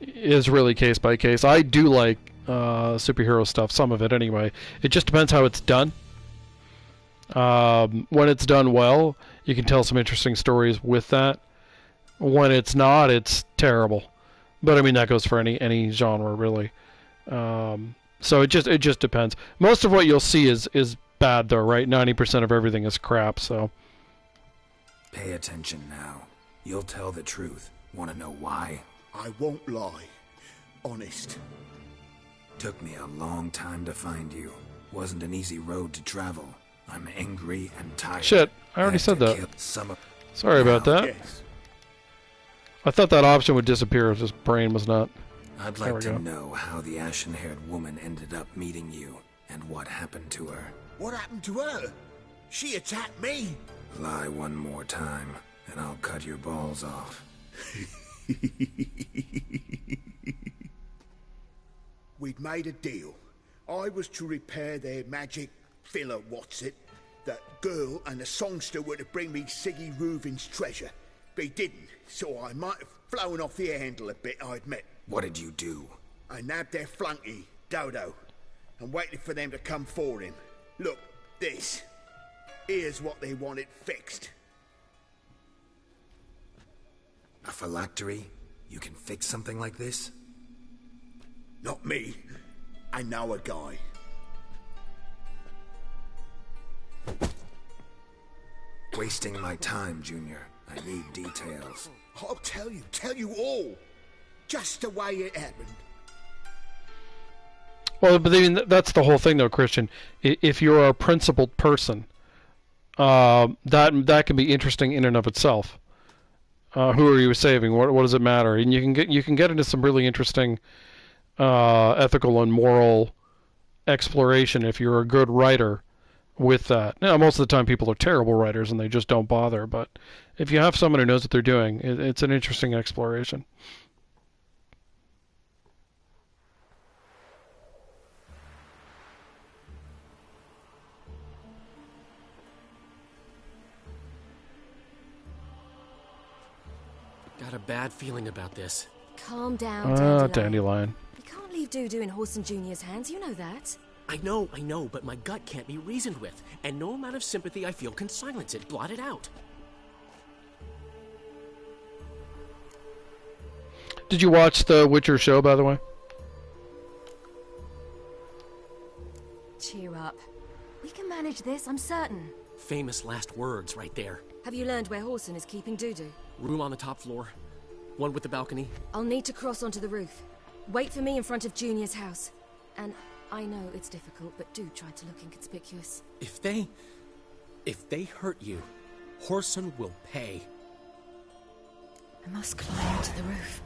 Speaker 1: is really case by case. I do like superhero stuff, some of it anyway. It just depends how it's done. When it's done well, you can tell some interesting stories with that. When it's not, it's terrible. But I mean, that goes for any genre, really. So it just depends. Most of what you'll see is bad, though, right? 90% of everything is crap, so...
Speaker 4: Pay attention now. You'll tell the truth. Want to know why?
Speaker 12: I won't lie. Honest.
Speaker 4: Took me a long time to find you. Wasn't an easy road to travel. I'm angry and tired.
Speaker 1: Shit, I already said that. Sorry about that.
Speaker 12: Yes.
Speaker 1: I thought that option would disappear if his brain was not.
Speaker 4: I'd like to know how the ashen-haired woman ended up meeting you, and what happened to her.
Speaker 12: What happened to her? She attacked me.
Speaker 4: Lie one more time, and I'll cut your balls off.
Speaker 12: We'd made a deal. I was to repair their magic filler, what's it? That girl and the songster were to bring me Siggy Reuven's treasure. They didn't, so I might have flown off the handle a bit, I admit.
Speaker 4: What did you do?
Speaker 12: I nabbed their flunky, Dodo, and waited for them to come for him. Look, this. Here's what they wanted fixed.
Speaker 4: A phylactery? You can fix something like this?
Speaker 12: Not me. I know a guy.
Speaker 4: Wasting my time, Junior. I need details.
Speaker 12: I'll tell you all. Just the way it happened.
Speaker 1: Well, but I mean, that's the whole thing, though, Christian. If you're a principled person, that can be interesting in and of itself. Who are you saving? What does it matter? And you can get into some really interesting ethical and moral exploration if you're a good writer with that. Now, most of the time people are terrible writers and they just don't bother, but if you have someone who knows what they're doing, it's an interesting exploration.
Speaker 8: Got a bad feeling about this.
Speaker 14: Calm down, Dandelion.
Speaker 1: Dandelion.
Speaker 14: You can't leave Dudu in Horson Jr.'s hands, you know that.
Speaker 8: I know, but my gut can't be reasoned with, and no amount of sympathy I feel can silence it, blot it out.
Speaker 1: Did you watch the Witcher show, by the way?
Speaker 14: Cheer up. We can manage this, I'm certain.
Speaker 8: Famous last words right there.
Speaker 14: Have you learned where Horson is keeping Dudu?
Speaker 8: Room on the top floor. One with the balcony.
Speaker 14: I'll need to cross onto the roof. Wait for me in front of Junior's house. And I know it's difficult, but do try to look inconspicuous.
Speaker 8: If they hurt you, Horson will pay.
Speaker 14: I must climb onto the roof.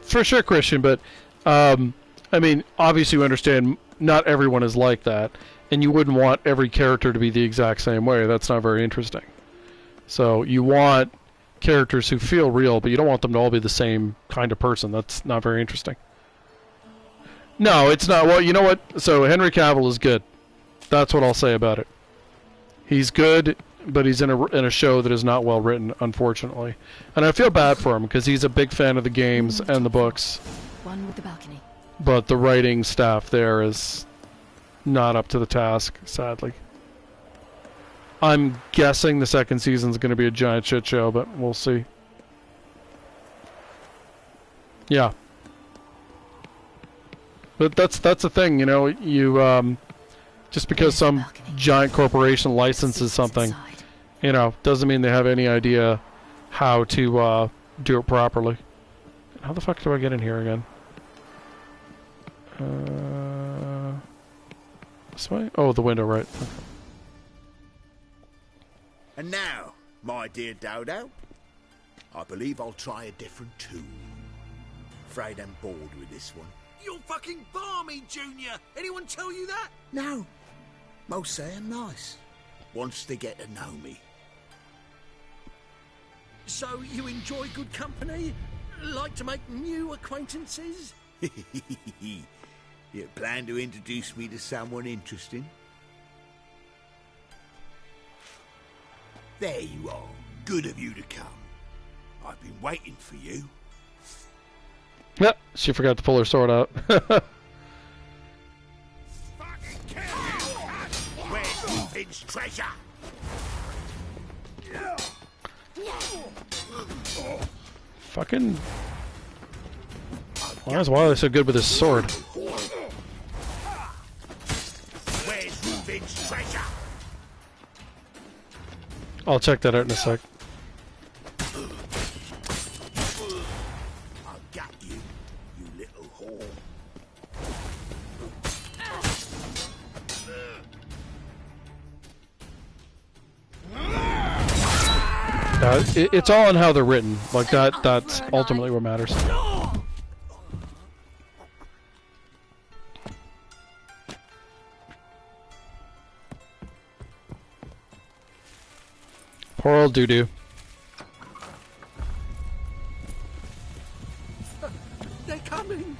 Speaker 1: For sure, Christian, but I mean, obviously you understand not everyone is like that, and you wouldn't want every character to be the exact same way. That's not very interesting. So you want characters who feel real, but you don't want them to all be the same kind of person. That's not very interesting. No, it's not. Well, you know what? So Henry Cavill is good. That's what I'll say about it. He's good, but he's in a show that is not well written, unfortunately. And I feel bad for him because he's a big fan of the games and the books.
Speaker 14: One with the balcony.
Speaker 1: But the writing staff there is not up to the task, sadly. I'm guessing the second season's going to be a giant shit show, but we'll see. Yeah. But that's the thing, you know, you just because some giant corporation licenses something, you know, doesn't mean they have any idea how to do it properly, How the fuck do I get in here again? This way? Oh, the window, right. Okay.
Speaker 12: And now, my dear Dodo, I believe I'll try a different tune. Afraid I'm bored with this one.
Speaker 16: You're fucking balmy, Junior! Anyone tell you that?
Speaker 12: No. Most say I'm nice. Wants to get to know me.
Speaker 16: So you enjoy good company? Like to make new acquaintances?
Speaker 12: You plan to introduce me to someone interesting? There you are. Good of you to come. I've been waiting for you.
Speaker 1: Yep, she forgot to pull her sword out.
Speaker 12: Where's Reuben's treasure?
Speaker 1: Fucking... Why is Wily so good with his sword?
Speaker 12: Where's Reuben's treasure?
Speaker 1: I'll check that out in a sec.
Speaker 12: I got you, you little whore.
Speaker 1: It's all in how they're written. Like that's ultimately what matters. Poor old doo-doo.
Speaker 16: They're coming!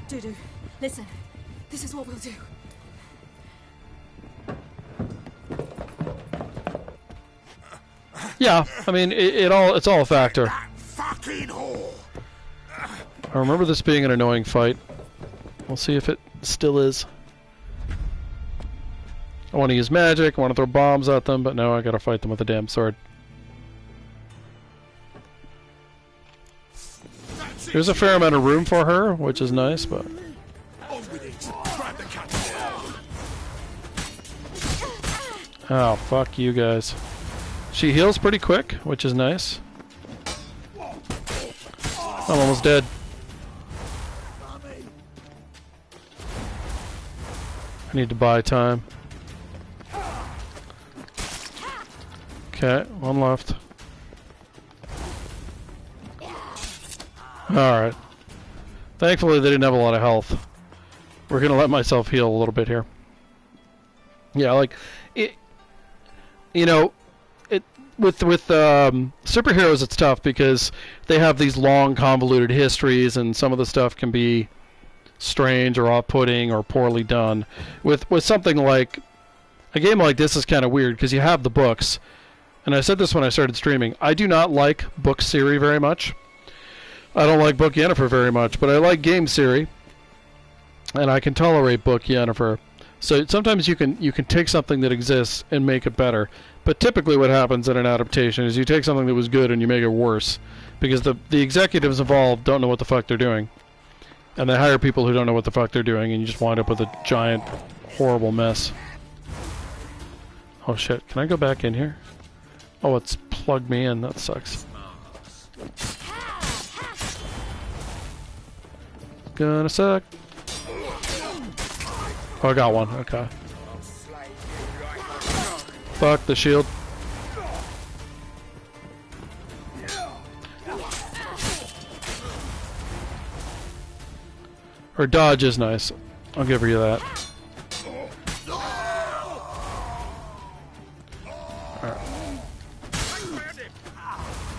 Speaker 14: Dudu, listen. This is what we'll do.
Speaker 1: Yeah, I mean, it's all a factor.
Speaker 12: Fucking whore!
Speaker 1: I remember this being an annoying fight. We'll see if it still is. I want to use magic, I want to throw bombs at them, but no, I gotta fight them with a damn sword. There's a fair amount of room for her, which is nice, but... Oh, fuck you guys. She heals pretty quick, which is nice. I'm almost dead. I need to buy time. Okay, one left. Alright. Thankfully they didn't have a lot of health. We're gonna let myself heal a little bit here. Yeah, like it, you know, with superheroes it's tough because they have these long convoluted histories and some of the stuff can be strange or off-putting or poorly done. With something like a game like this is kind of weird because you have the books, and I said this when I started streaming. I do not like book Ciri very much. I don't like book Yennefer very much, but I like game Ciri, and I can tolerate book Yennefer. So sometimes you can take something that exists and make it better. But typically what happens in an adaptation is you take something that was good and you make it worse. Because the executives involved don't know what the fuck they're doing. And they hire people who don't know what the fuck they're doing, and you just wind up with a giant, horrible mess. Oh shit, can I go back in here? Oh, it's plugged me in, that sucks. Gonna suck. Oh, I got one, okay. Fuck the shield. Her dodge is nice. I'll give her that. Alright.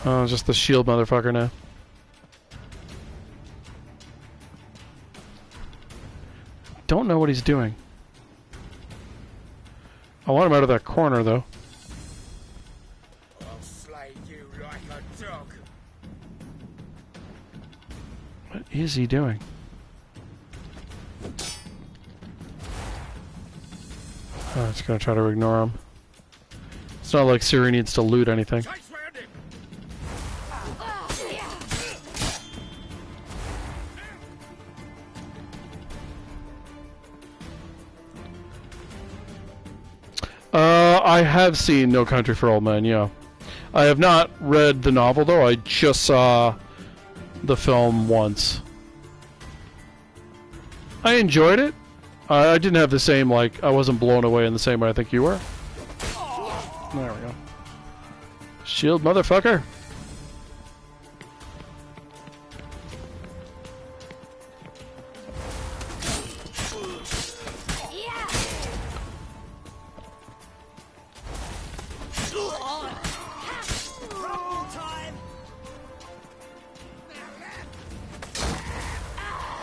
Speaker 1: Oh, just the shield motherfucker now. Don't know what he's doing. I want him out of that corner, though.
Speaker 12: I'll slay you like a dog.
Speaker 1: What is he doing? Oh, it's gonna try to ignore him. It's not like Ciri needs to loot anything. I have seen No Country for Old Men, yeah. I have not read the novel, though. I just saw the film once. I enjoyed it. I didn't have the same, like, I wasn't blown away in the same way I think you were. There we go. Shield, motherfucker.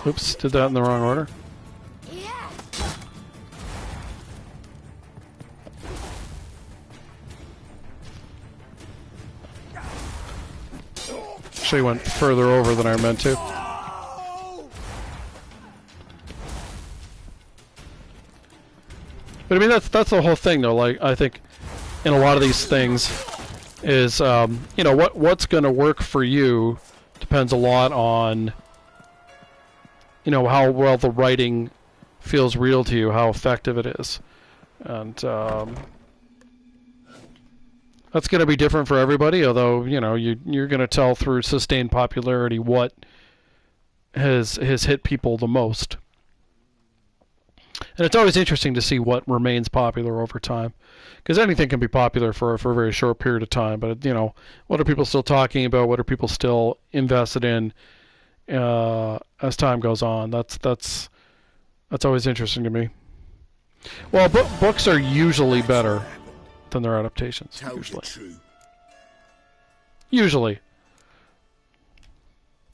Speaker 1: Oops, did that in the wrong order. Actually went further over than I meant to. But I mean, that's the whole thing, though. Like, I think in a lot of these things is, you know, what's going to work for you depends a lot on, you know, how well the writing feels real to you, how effective it is. And that's going to be different for everybody, although, you know, you're going to tell through sustained popularity what has hit people the most. And it's always interesting to see what remains popular over time. Because anything can be popular for a very short period of time, but, you know, what are people still talking about? What are people still invested in as time goes on? That's always interesting to me. Well, books are usually better than their adaptations. Usually.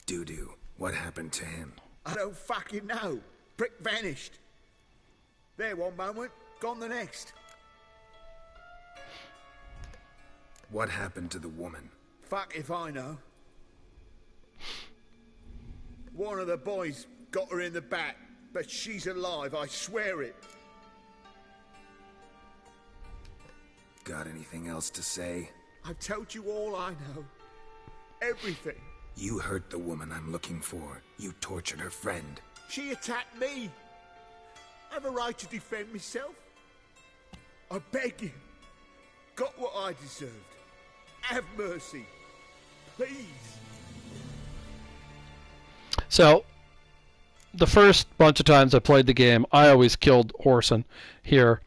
Speaker 4: Doo-doo, what happened to him?
Speaker 12: I don't fucking know. Brick vanished. There one moment, gone the next.
Speaker 4: What happened to the woman?
Speaker 12: Fuck if I know. One of the boys got her in the back, but she's alive, I swear it.
Speaker 4: Got anything else to say?
Speaker 12: I've told you all I know. Everything.
Speaker 4: You hurt the woman I'm looking for. You tortured her friend.
Speaker 12: She attacked me. I have a right to defend myself. I beg you. Got what I deserved. Have mercy. Please.
Speaker 1: So, the first bunch of times I played the game, I always killed Orson here.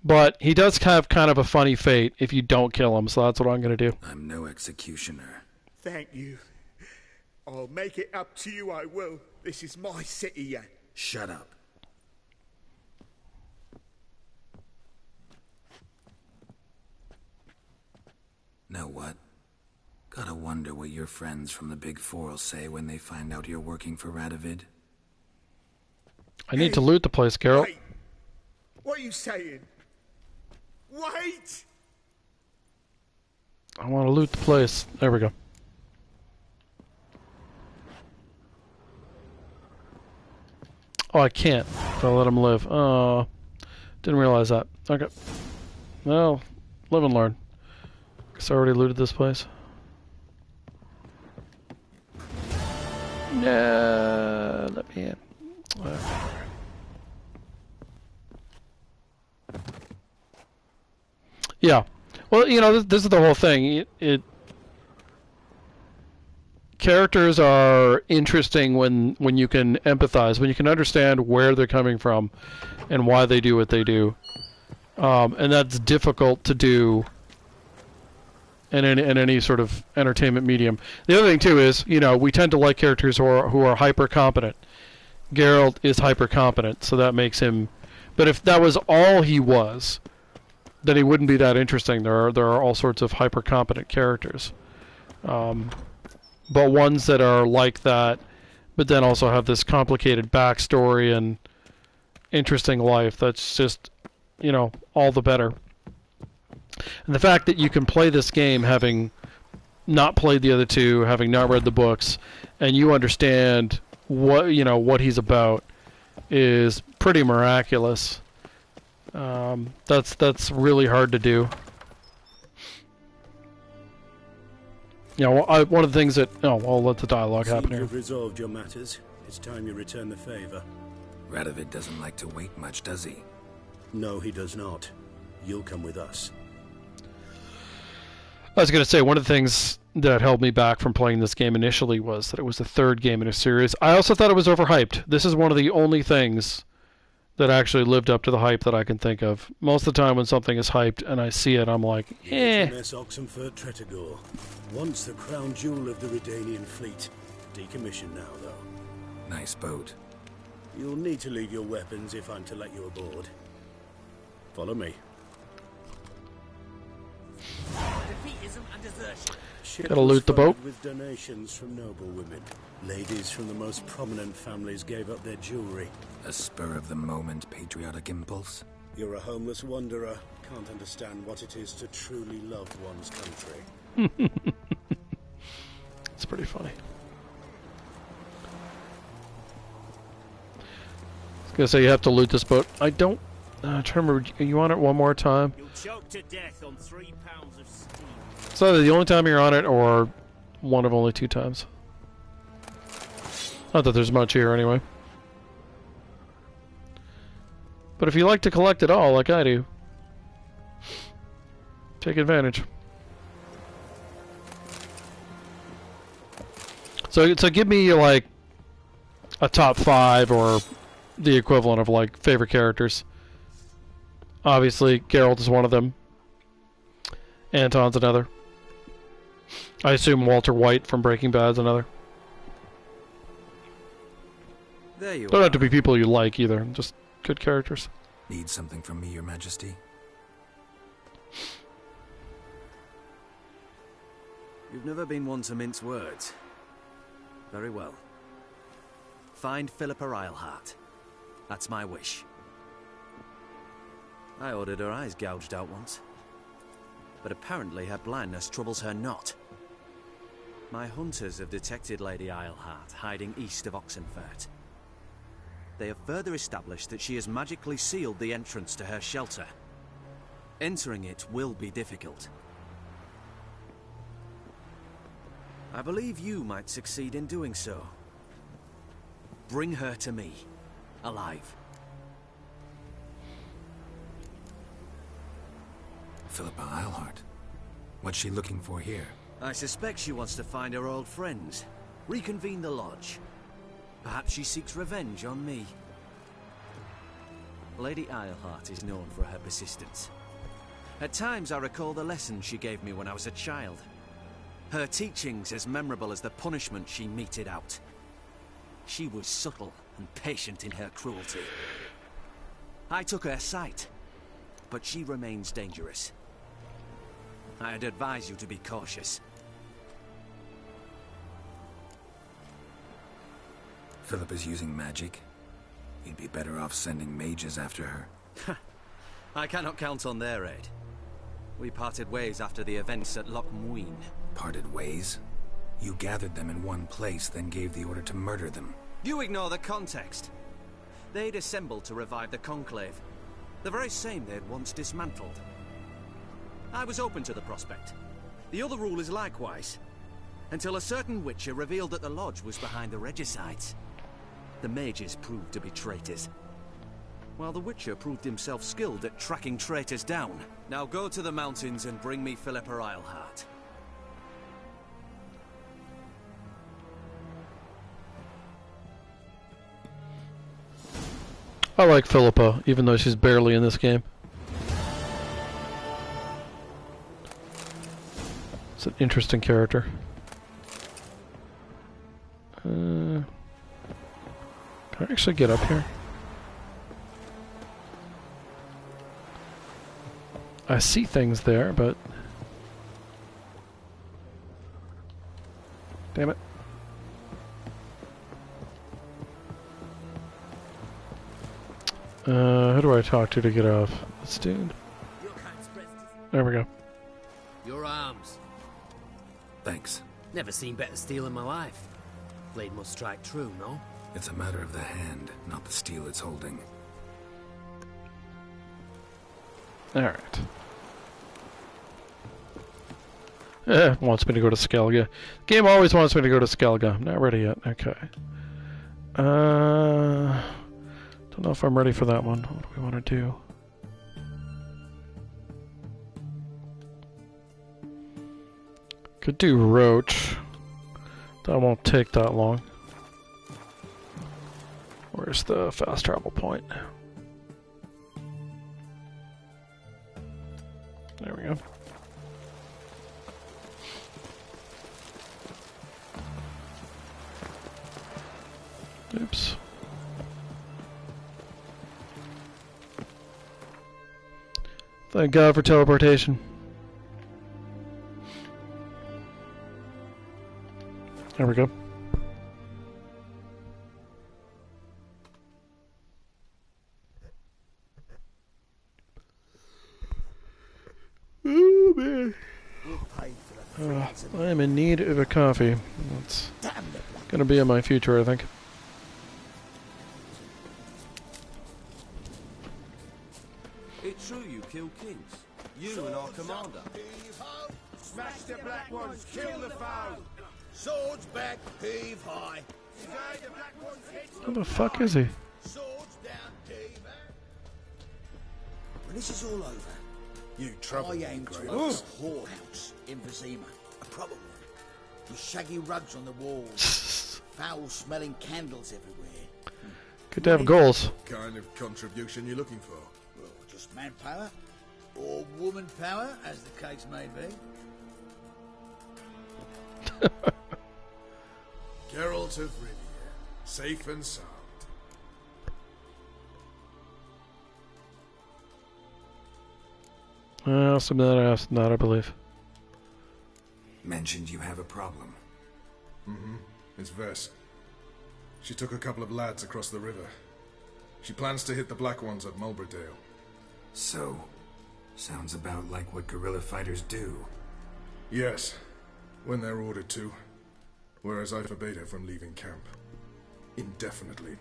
Speaker 1: But he does have kind of a funny fate if you don't kill him, so that's what I'm going to do.
Speaker 4: I'm no executioner.
Speaker 12: Thank you. I'll make it up to you, I will. This is my city yet.
Speaker 4: Shut up. Know what? Gotta wonder what your friends from the Big Four will say when they find out you're working for Radovid.
Speaker 1: I need to loot the place, Carol.
Speaker 12: Wait. What are you saying? Wait!
Speaker 1: I want to loot the place. There we go. Oh, I can't. If I let him live. Oh, didn't realize that. Okay. Well, live and learn. Guess I already looted this place. No, let me in. Yeah. Well, you know, this is the whole thing. Characters are interesting when you can empathize, when you can understand where they're coming from and why they do what they do. And that's difficult to do in any sort of entertainment medium. The other thing, too, is, you know, we tend to like characters who are hyper-competent. Geralt is hyper-competent, so that makes him... But if that was all he was, then he wouldn't be that interesting. There are all sorts of hyper-competent characters. But ones that are like that, but then also have this complicated backstory and interesting life, that's just, you know, all the better. And the fact that you can play this game having not played the other two, having not read the books, and you understand what he's about is pretty miraculous. That's really hard to do. You know, one of the things that... Oh, I'll let the dialogue happen here.
Speaker 3: You've resolved your matters. It's time you return the favor.
Speaker 4: Radovid doesn't like to wait much, does he?
Speaker 3: No, he does not. You'll come with us.
Speaker 1: I was going to say, one of the things that held me back from playing this game initially was that it was the third game in a series. I also thought it was overhyped. This is one of the only things that actually lived up to the hype that I can think of. Most of the time when something is hyped and I see it, I'm like, eh.
Speaker 3: HMS Oxenford Tretogor. Once the crown jewel of the Redanian fleet. Decommissioned now, though.
Speaker 4: Nice boat.
Speaker 3: You'll need to leave your weapons if I'm to let you aboard. Follow me.
Speaker 16: Defeatism and desertion.
Speaker 3: Ship
Speaker 1: Gotta
Speaker 3: was
Speaker 1: loot the boat.
Speaker 3: funded with donations from noble women. Ladies from the most prominent families gave up their jewelry.
Speaker 4: A spur-of-the-moment patriotic impulse?
Speaker 3: You're a homeless wanderer. Can't understand what it is to truly love one's country.
Speaker 1: It's pretty funny. I was gonna say you have to loot this boat. I don't. Try to remember. Are you on it one more time?
Speaker 16: You'll choke to death on 3 pounds of steam.
Speaker 1: It's either the only time you're on it or one of only 2 times. Not that there's much here anyway. But if you like to collect it all, like I do, take advantage. So give me like a top 5 or the equivalent of like favorite characters. Obviously, Geralt is one of them. Anton's another. I assume Walter White from Breaking Bad's another.
Speaker 4: There you
Speaker 1: Don't
Speaker 4: are.
Speaker 1: have to be people you like either. Just good characters.
Speaker 4: Need something from me, Your Majesty?
Speaker 5: You've never been one to mince words. Very well. Find Philippa Eilhart. That's my wish. I ordered her eyes gouged out once. But apparently her blindness troubles her not. My hunters have detected Lady Eilhart hiding east of Oxenfurt. They have further established that she has magically sealed the entrance to her shelter. Entering it will be difficult. I believe you might succeed in doing so. Bring her to me, alive.
Speaker 4: Philippa Eilhart. What's she looking for here?
Speaker 5: I suspect she wants to find her old friends, reconvene the lodge. Perhaps she seeks revenge on me. Lady Eilhart is known for her persistence. At times I recall the lessons she gave me when I was a child. Her teachings as memorable as the punishment she meted out. She was subtle and patient in her cruelty. I took her sight, but she remains dangerous. I'd advise you to be cautious.
Speaker 4: Philippa's using magic. You'd be better off sending mages after her.
Speaker 5: I cannot count on their aid. We parted ways after the events at Loch Muin.
Speaker 4: Parted ways? You gathered them in one place, then gave the order to murder them.
Speaker 5: You ignore the context. They'd assembled to revive the Conclave. The very same they'd once dismantled. I was open to the prospect. The other rule is likewise. Until a certain Witcher revealed that the Lodge was behind the regicides. The mages proved to be traitors. While the Witcher proved himself skilled at tracking traitors down. Now go to the mountains and bring me Philippa Eilhart.
Speaker 1: I like Philippa, even though she's barely in this game. It's an interesting character. Can I actually get up here? I see things there, but... Damn it. Who do I talk to get off? This dude. There we go.
Speaker 8: Your arms.
Speaker 4: Thanks.
Speaker 8: Never seen better steel in my life. Blade must strike true, no?
Speaker 4: It's a matter of the hand, not the steel it's holding.
Speaker 1: Alright. Wants me to go to Skellige. Game always wants me to go to Skellige. I'm not ready yet. Okay. Don't know if I'm ready for that one. What do we want to do? Could do Roach. That won't take that long. Where's the fast travel point? There we go. Oops. Thank God for teleportation. There we go. Oh man. I am in need of a coffee. That's gonna be in my future, I think.
Speaker 17: It's true you kill kings. You and our commander.
Speaker 12: Smash the black ones, kill the foe. Swords back, heave high.
Speaker 1: Who the fuck is he?
Speaker 12: Swords down, heave. When this is all over,
Speaker 15: You trouble
Speaker 12: I
Speaker 15: me,
Speaker 12: aim to
Speaker 15: Grey.
Speaker 12: open a whorehouse in Vizima, a proper one, with shaggy rugs on the walls, foul-smelling candles everywhere.
Speaker 1: Good to have goals.
Speaker 15: What kind of contribution you looking for?
Speaker 12: Well, just manpower, or woman power, as the case may be.
Speaker 15: Geralt of Rivia, safe and sound.
Speaker 1: Some of that I asked, not I believe.
Speaker 4: Mentioned you have a problem.
Speaker 15: Mm-hmm. It's Vess. She took a couple of lads across the river. She plans to hit the Black Ones at Mulberdale.
Speaker 4: So, sounds about like what guerrilla fighters do.
Speaker 15: Yes, when they're ordered to. Whereas I forbade her from leaving camp. Indefinitely.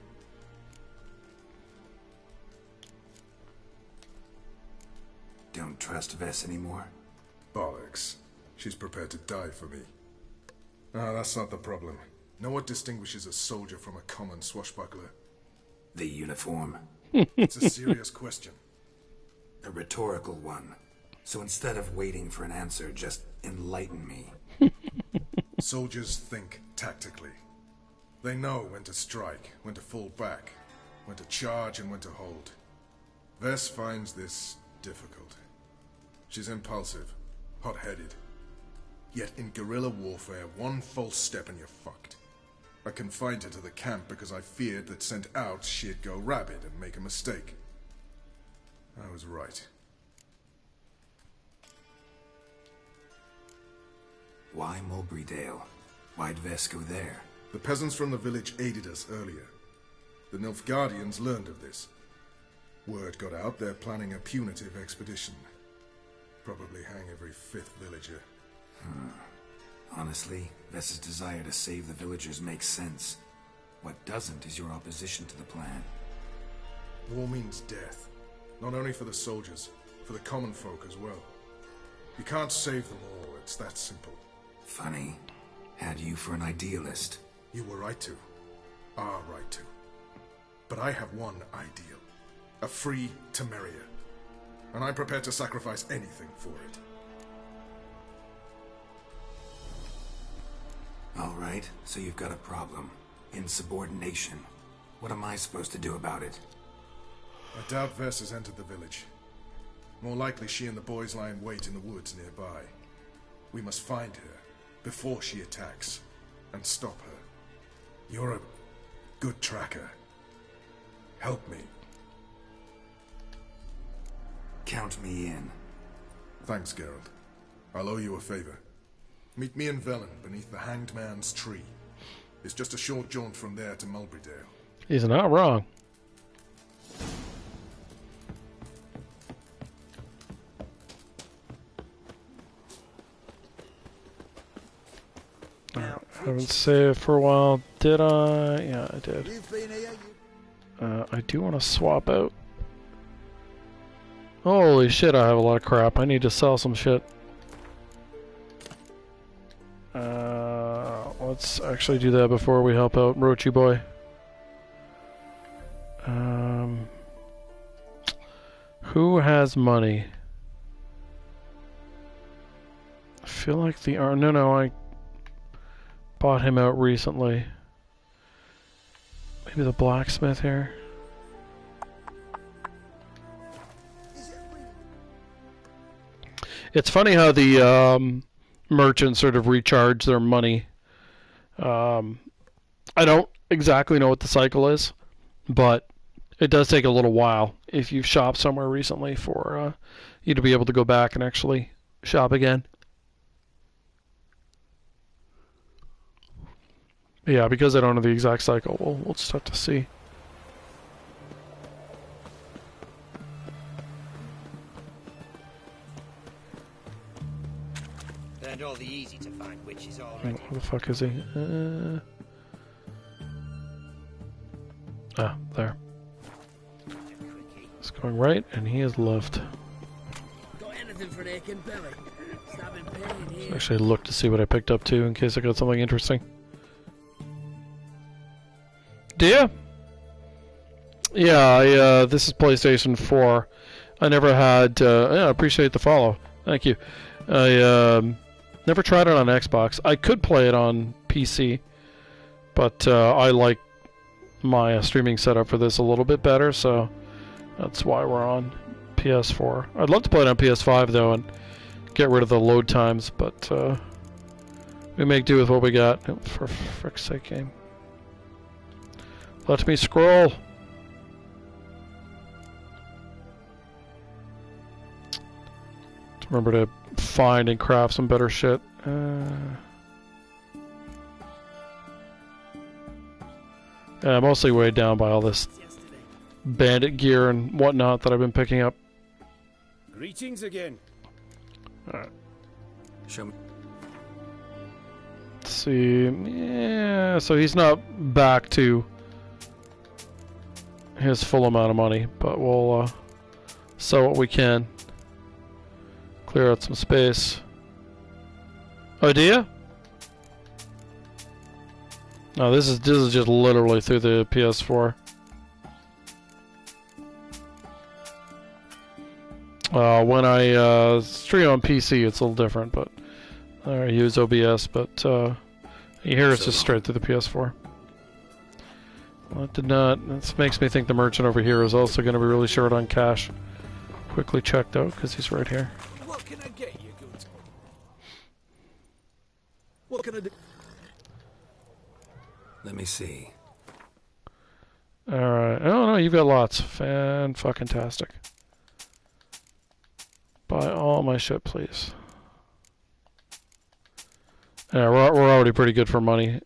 Speaker 4: Don't trust Vess anymore?
Speaker 15: Bollocks. She's prepared to die for me. Ah, that's not the problem. Know what distinguishes a soldier from a common swashbuckler?
Speaker 4: The uniform.
Speaker 15: It's a serious question.
Speaker 4: A rhetorical one. So instead of waiting for an answer, just enlighten me.
Speaker 15: Soldiers think tactically. They know when to strike, when to fall back, when to charge and when to hold. Vess finds this difficult. She's impulsive, hot-headed. Yet in guerrilla warfare, one false step and you're fucked. I confined her to the camp because I feared that sent out she'd go rabid and make a mistake. I was right.
Speaker 4: Why Mulberrydale? Why'd Vess go there?
Speaker 15: The peasants from the village aided us earlier. The Nilfgaardians learned of this. Word got out they're planning a punitive expedition. Probably hang every fifth villager.
Speaker 4: Honestly, Vess's desire to save the villagers makes sense. What doesn't is your opposition to the plan.
Speaker 15: War means death. Not only for the soldiers, for the common folk as well. You can't save them all, it's that simple.
Speaker 4: Funny. Had you for an idealist.
Speaker 15: You were right to. Are right to. But I have one ideal. A free Temeria. And I'm prepared to sacrifice anything for it.
Speaker 4: Alright, so you've got a problem. Insubordination. What am I supposed to do about it?
Speaker 15: I doubt Vess has entered the village. More likely she and the boys lie in wait in the woods nearby. We must find her before she attacks and stop her. You're a good tracker. Help me.
Speaker 4: Count me in.
Speaker 15: Thanks, Geralt. I'll owe you a favor. Meet me in Velen beneath the Hanged Man's tree. It's just a short jaunt from there to Mulberrydale.
Speaker 1: He's not wrong. I haven't saved for a while. Did I? Yeah, I did. I do want to swap out. Holy shit, I have a lot of crap. I need to sell some shit. Let's actually do that before we help out Roachy Boy. Who has money? feel like the no, I bought him out recently. Maybe the blacksmith here. It's funny how the merchants sort of recharge their money. I don't exactly know what the cycle is, but it does take a little while if you've shopped somewhere recently for you to be able to go back and actually shop again. Yeah, because I don't know the exact cycle, we'll just have to see.
Speaker 18: And all the easy to find witches already.
Speaker 1: Where the fuck is he? There. It's going right, and he is left.
Speaker 18: Got anything for an aching belly? Stabbing pain here.
Speaker 1: Actually, look to see what I picked up too, in case I got something interesting. Do you? Yeah, this is PlayStation 4. I never had. Yeah, I appreciate the follow. Thank you. I never tried it on Xbox. I could play it on PC, but I like my streaming setup for this a little bit better, so that's why we're on PS4. I'd love to play it on PS5 though and get rid of the load times, but we make do with what we got. Oh, for frick's sake, game. Let me scroll. Remember to find and craft some better shit. Yeah, mostly weighed down by all this bandit gear and whatnot that I've been picking up.
Speaker 19: Greetings again.
Speaker 1: Alright.
Speaker 4: Show me.
Speaker 1: Let's see. Yeah, so he's not back to his full amount of money, but we'll sell what we can. Clear out some space. Oh, do you? No, this is just literally through the PS4. When I stream on PC, it's a little different, but I use OBS. But here it's just straight through the PS4. Well, that did not. This makes me think the merchant over here is also going to be really short on cash. Quickly check though, because he's right here.
Speaker 16: What can I get you, good? What can I do?
Speaker 4: Let me see.
Speaker 1: Alright. Oh no, you've got lots. Fan-fucking-tastic. Buy all my shit, please. Yeah, we're already pretty good for money.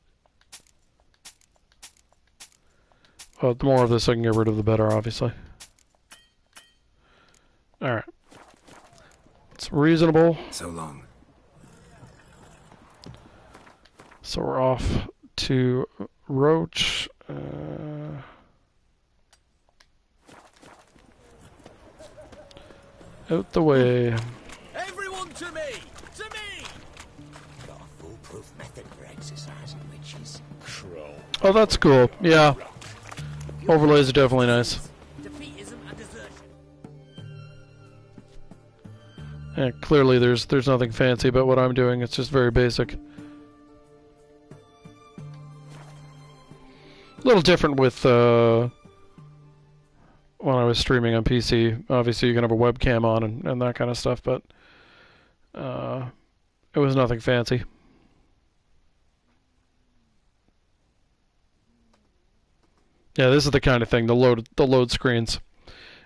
Speaker 1: Well, the more of this I can get rid of, the better, obviously. Alright. It's reasonable.
Speaker 4: So long.
Speaker 1: So we're off to Roach. Out the way.
Speaker 16: Everyone to me! To me!
Speaker 18: Got a foolproof method for exercising witches. Crow.
Speaker 1: Oh, that's cool. Yeah. Overlays are definitely nice.
Speaker 18: Defeatism and desertion.
Speaker 1: Yeah, clearly there's nothing fancy about what I'm doing. It's just very basic. A little different with when I was streaming on PC. Obviously you can have a webcam on and that kind of stuff, but it was nothing fancy. Yeah, this is the kind of thing, the load screens.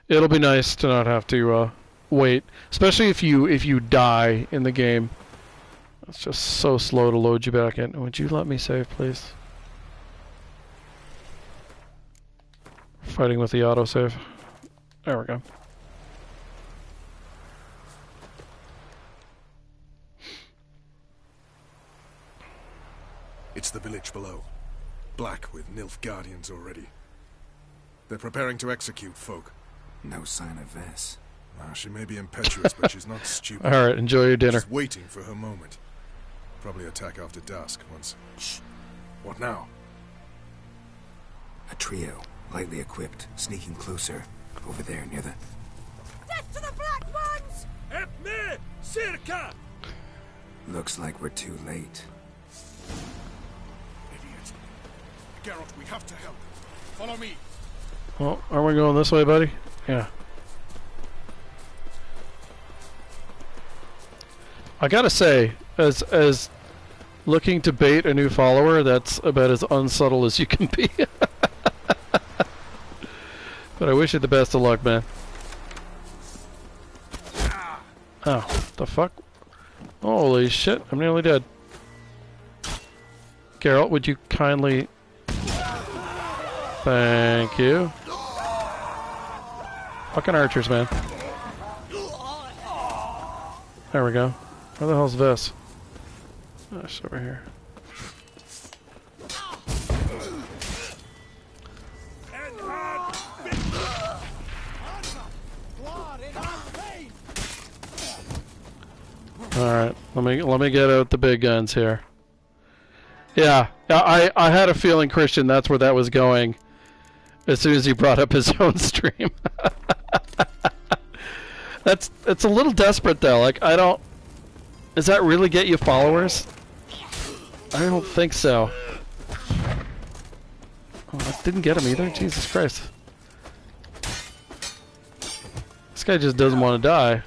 Speaker 1: It'll be nice to not have to wait, especially if you die in the game. It's just so slow to load you back in. Would you let me save, please? Fighting with the autosave. There we go.
Speaker 15: It's the village below. Black with Nilf guardians already. They're preparing to execute folk.
Speaker 4: No sign of Vess.
Speaker 15: She may be impetuous, but she's not stupid.
Speaker 1: Alright, enjoy your dinner.
Speaker 15: She's waiting for her moment. Probably attack after dusk once. Shh. What now?
Speaker 4: A trio, lightly equipped, sneaking closer. Over there, near the...
Speaker 9: Death to the Black Ones!
Speaker 16: Help me! Circa!
Speaker 4: Looks like we're too late.
Speaker 15: Idiot. Geralt, we have to help. Follow me.
Speaker 1: Well, are we going this way, buddy? Yeah. I gotta say, as looking to bait a new follower, that's about as unsubtle as you can be. But I wish you the best of luck, man. Oh, the fuck? Holy shit, I'm nearly dead. Geralt, would you kindly... Thank you. Fucking archers, man. There we go. Where the hell's this? Oh, it's over here. Alright, let me get out the big guns here. Yeah, I had a feeling, Christian, that's where that was going. As soon as he brought up his own stream. It's a little desperate though. Like, I don't... Does that really get you followers? I don't think so. Oh, that didn't get him either? Jesus Christ. This guy just doesn't want to die.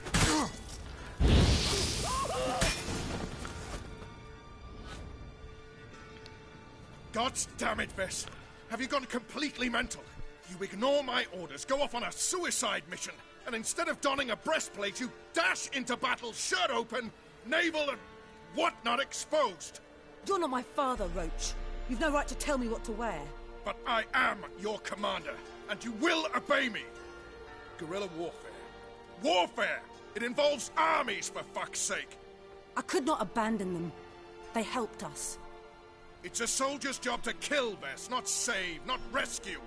Speaker 15: God damn it, Vess. Have you gone completely mental? You ignore my orders, go off on a suicide mission, and instead of donning a breastplate, you dash into battle, shirt open, navel and whatnot exposed.
Speaker 20: You're not my father, Roach. You've no right to tell me what to wear.
Speaker 15: But I am your commander, and you will obey me. Guerrilla warfare. Warfare! It involves armies, for fuck's sake.
Speaker 20: I could not abandon them. They helped us.
Speaker 15: It's a soldier's job to kill, Vess, not save, not rescue.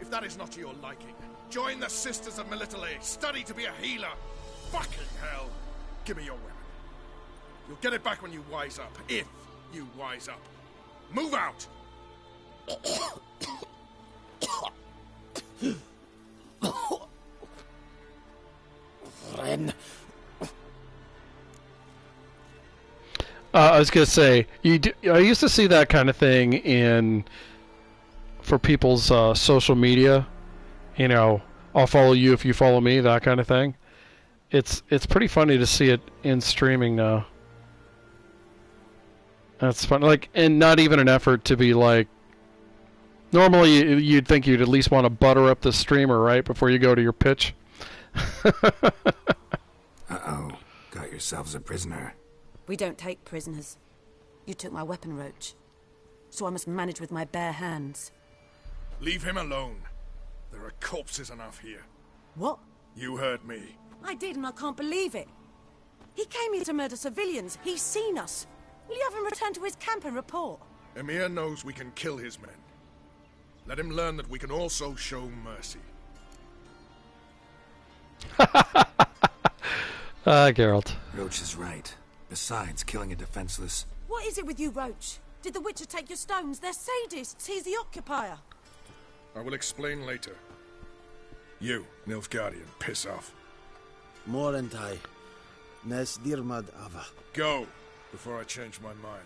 Speaker 15: If that is not to your liking, join the Sisters of Melitele, study to be a healer. Fucking hell. Give me your weapon. You'll get it back when you wise up, if you wise up. Move out!
Speaker 18: Ren.
Speaker 1: I was gonna say, I used to see that kind of thing for people's social media. You know, I'll follow you if you follow me, that kind of thing. It's pretty funny to see it in streaming now. That's fun. Like, and not even an effort to be like. Normally, you'd think you'd at least want to butter up the streamer, right, before you go to your pitch.
Speaker 4: Uh-oh. Got yourselves a prisoner.
Speaker 20: We don't take prisoners. You took my weapon, Roach. So I must manage with my bare hands.
Speaker 15: Leave him alone. There are corpses enough here.
Speaker 20: What?
Speaker 15: You heard me.
Speaker 20: I did, and I can't believe it. He came here to murder civilians. He's seen us. Will you have him return to his camp and report?
Speaker 15: Emir knows we can kill his men. Let him learn that we can also show mercy.
Speaker 1: Geralt.
Speaker 4: Roach is right. Besides, killing a defenseless...
Speaker 20: What is it with you, Roach? Did the Witcher take your stones? They're sadists. He's the occupier.
Speaker 15: I will explain later. You, Nilfgaardian, piss off.
Speaker 18: Morentai. Nes dirmad ava.
Speaker 15: Go, before I change my mind.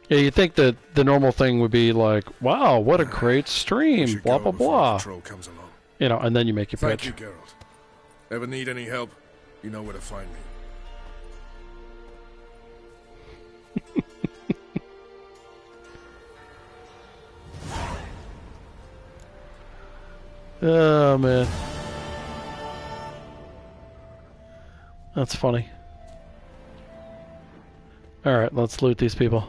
Speaker 1: Yeah, you think that the normal thing would be like, wow, what a great stream, blah, blah, blah.
Speaker 15: Patrol comes along.
Speaker 1: You know, and then you make your pitch.
Speaker 15: Thank you, Geralt. Ever need any help, you know where to find me.
Speaker 1: Oh, man. That's funny. Alright, let's loot these people.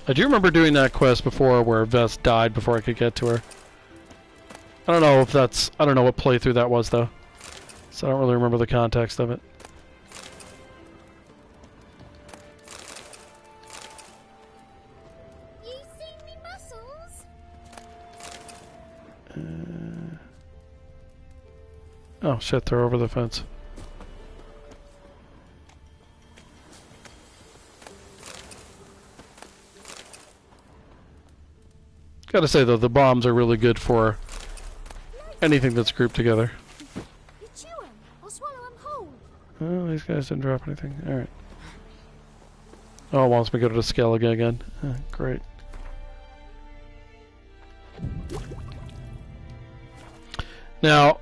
Speaker 1: I do remember doing that quest before where Vess died before I could get to her. I don't know what playthrough that was though. So I don't really remember the context of it.
Speaker 7: You seen me muscles?
Speaker 1: Oh shit, they're over the fence. Gotta say though, the bombs are really good for anything that's grouped together.
Speaker 7: You chew 'em or swallow 'em whole.
Speaker 1: Oh, these guys didn't drop anything. Alright. Oh, it wants me to go to the Skellige again. Great. Now,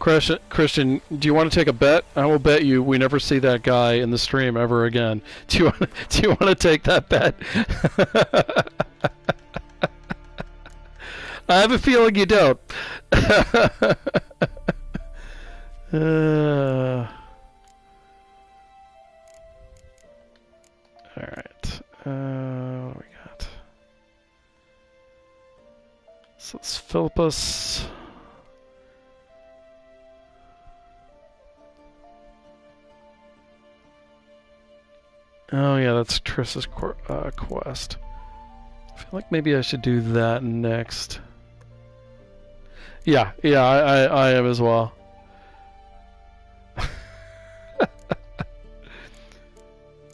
Speaker 1: Christian, do you want to take a bet? I will bet you we never see that guy in the stream ever again. Do you want to take that bet? I have a feeling you don't. Alright. What do we got? So it's Philippus. Oh yeah, that's Triss's quest. I feel like maybe I should do that next. Yeah, I am as well.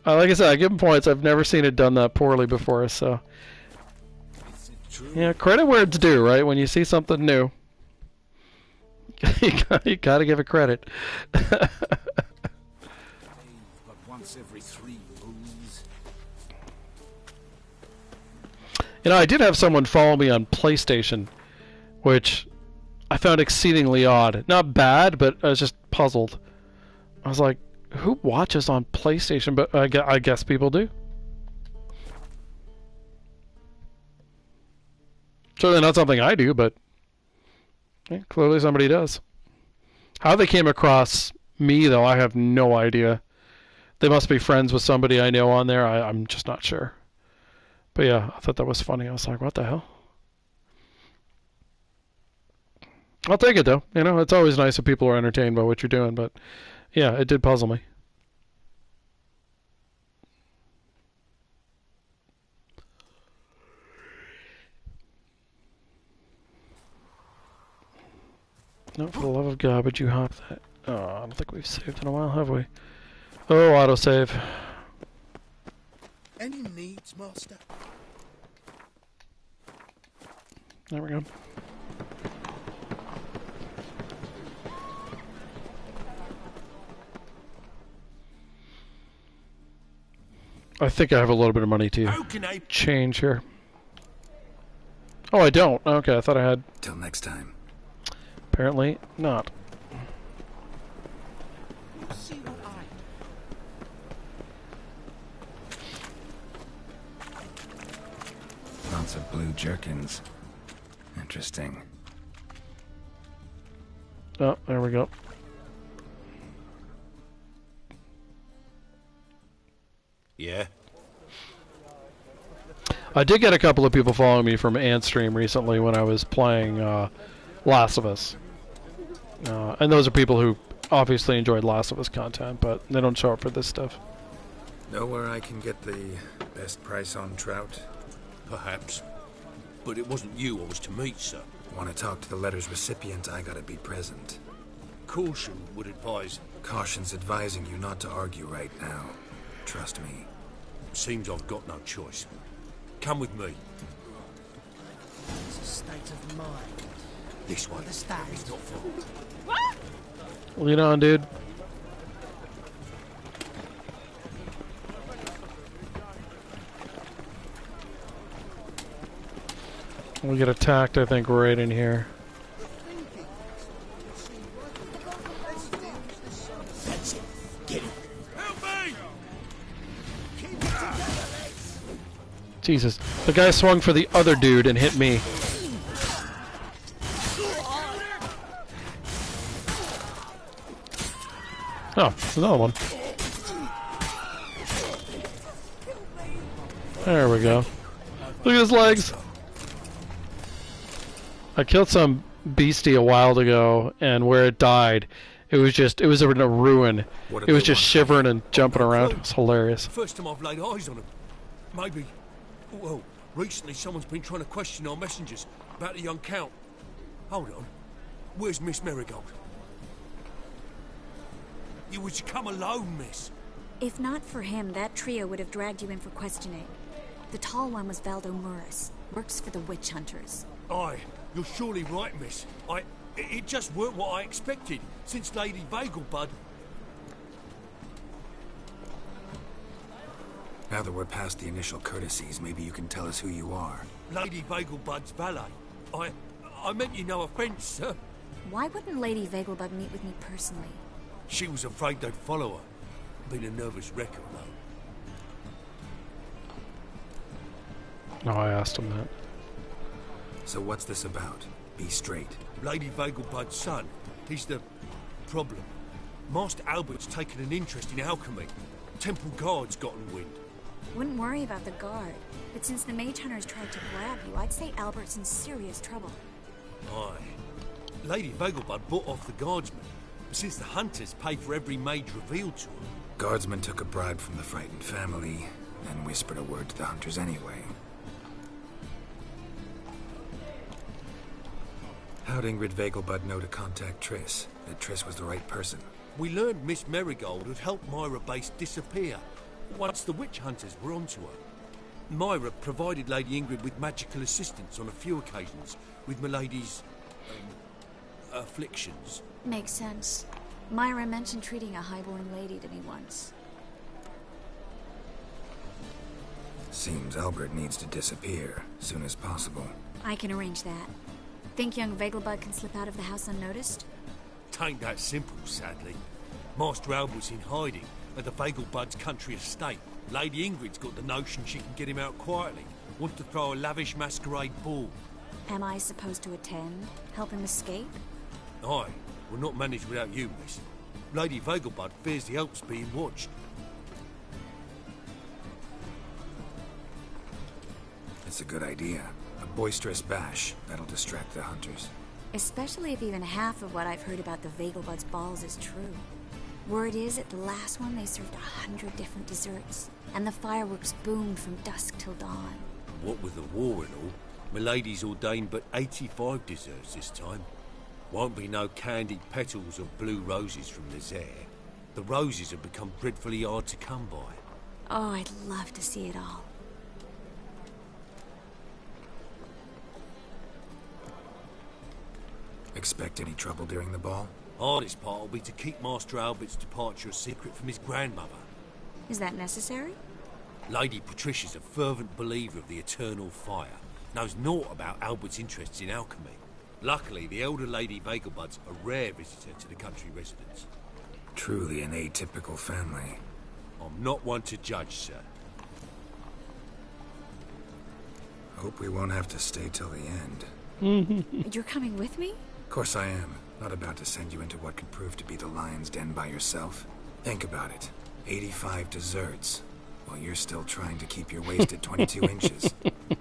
Speaker 1: Like I said, I give him points. I've never seen it done that poorly before, so... Yeah, credit where it's due, right? When you see something new, you gotta give it credit.
Speaker 16: But once every 3 moons.
Speaker 1: You know, I did have someone follow me on PlayStation, which I found exceedingly odd. Not bad, but I was just puzzled. I was like, who watches on PlayStation? But I guess people do. Certainly not something I do, but clearly somebody does. How they came across me, though, I have no idea. They must be friends with somebody I know on there. I'm just not sure. But yeah, I thought that was funny. I was like, what the hell? I'll take it, though. You know, it's always nice if people are entertained by what you're doing, but yeah, it did puzzle me. No, for the love of God, would you hop that? Oh, I don't think we've saved in a while, have we? Oh, autosave.
Speaker 12: Any needs, Master?
Speaker 1: There we go. I think I have a little bit of money to change here. Oh, I don't. Okay, I thought I had.
Speaker 4: Till next time.
Speaker 1: Apparently not.
Speaker 4: Lots of blue jerkins. Interesting.
Speaker 1: Oh, there we go.
Speaker 16: Yeah.
Speaker 1: I did get a couple of people following me from Antstream recently when I was playing Last of Us. And those are people who obviously enjoyed Last of Us content, but they don't show up for this stuff.
Speaker 4: Know where I can get the best price on trout?
Speaker 16: Perhaps. But it wasn't you I was to meet, sir.
Speaker 4: Want to talk to the letter's recipient, I gotta be present.
Speaker 16: Caution would advise.
Speaker 4: Caution's advising you not to argue right now. Trust me.
Speaker 16: Seems I've got no choice. Come with me.
Speaker 18: It's a state of mind.
Speaker 16: This one.
Speaker 18: Understand?
Speaker 16: It's not far.
Speaker 1: Lead on, dude. We get attacked, I think, right in here.
Speaker 12: That's it. Get him.
Speaker 16: Help me!
Speaker 1: Jesus. The guy swung for the other dude and hit me. Oh, there's another one. There we go. Look at his legs. I killed some beastie a while ago, and where it died, it was in a ruin. It was just shivering and jumping around. It was hilarious.
Speaker 16: First time I've laid eyes on him. Maybe. Well, recently someone's been trying to question our messengers about the young Count. Hold on. Where's Miss Marigold? You was to come alone, miss.
Speaker 10: If not for him, that trio would have dragged you in for questioning. The tall one was Valdo Murris. Works for the witch hunters.
Speaker 16: Aye, you're surely right, miss. It just weren't what I expected, since Lady Vegelbud...
Speaker 4: Now that we're past the initial courtesies, maybe you can tell us who you are.
Speaker 16: Lady Vegelbud's valet. I meant you no offence, sir.
Speaker 10: Why wouldn't Lady Vegelbud meet with me personally?
Speaker 16: She was afraid they'd follow her. Been a nervous wreck, though.
Speaker 1: No, I asked him that.
Speaker 4: So what's this about? Be straight.
Speaker 16: Lady Vegelbud's son. He's the problem. Master Albert's taken an interest in alchemy. Temple Guard's gotten wind.
Speaker 10: Wouldn't worry about the guard, but since the mage hunters tried to grab you, I'd say Albert's in serious trouble.
Speaker 16: Aye. Lady Vegelbud bought off the guardsmen, since the hunters pay for every mage revealed to them.
Speaker 4: Guardsmen took a bribe from the frightened family, and whispered a word to the hunters anyway. How'd Ingrid Vegelbud know to contact Triss? That Triss was the right person?
Speaker 16: We learned Miss Marigold had helped Myra Base disappear once the witch hunters were onto her. Myra provided Lady Ingrid with magical assistance on a few occasions with Milady's afflictions.
Speaker 10: Makes sense. Myra mentioned treating a highborn lady to me once.
Speaker 4: Seems Albert needs to disappear soon as possible.
Speaker 10: I can arrange that. Think young Vegelbud can slip out of the house unnoticed?
Speaker 16: Tain't that simple, sadly. Master Albert's in hiding at the Vegelbud's country estate. Lady Ingrid's got the notion she can get him out quietly. Wants to throw a lavish masquerade ball.
Speaker 10: Am I supposed to attend? Help him escape?
Speaker 16: Aye. We'll not manage without you, miss. Lady Vegelbud fears the Alps being watched.
Speaker 4: It's a good idea. A boisterous bash. That'll distract the hunters.
Speaker 10: Especially if even half of what I've heard about the Vegelbud's balls is true. Word is, at the last one they served 100 different desserts, and the fireworks boomed from dusk till dawn.
Speaker 16: What with the war and all, Milady's ordained but 85 desserts this time. Won't be no candied petals of blue roses from the Zaire. The roses have become dreadfully hard to come by.
Speaker 10: Oh, I'd love to see it all.
Speaker 4: Expect any trouble during the ball?
Speaker 16: Hardest part will be to keep Master Albert's departure a secret from his grandmother.
Speaker 10: Is that necessary?
Speaker 16: Lady Patricia's a fervent believer of the eternal fire. Knows naught about Albert's interests in alchemy. Luckily, the elder Lady Vegelbud's a rare visitor to the country residence.
Speaker 4: Truly an atypical family.
Speaker 16: I'm not one to judge, sir.
Speaker 4: Hope we won't have to stay till the end.
Speaker 10: You're coming with me?
Speaker 4: Of course I am. Not about to send you into what could prove to be the lion's den by yourself. Think about it. 85 desserts, while you're still trying to keep your waist at 22 inches.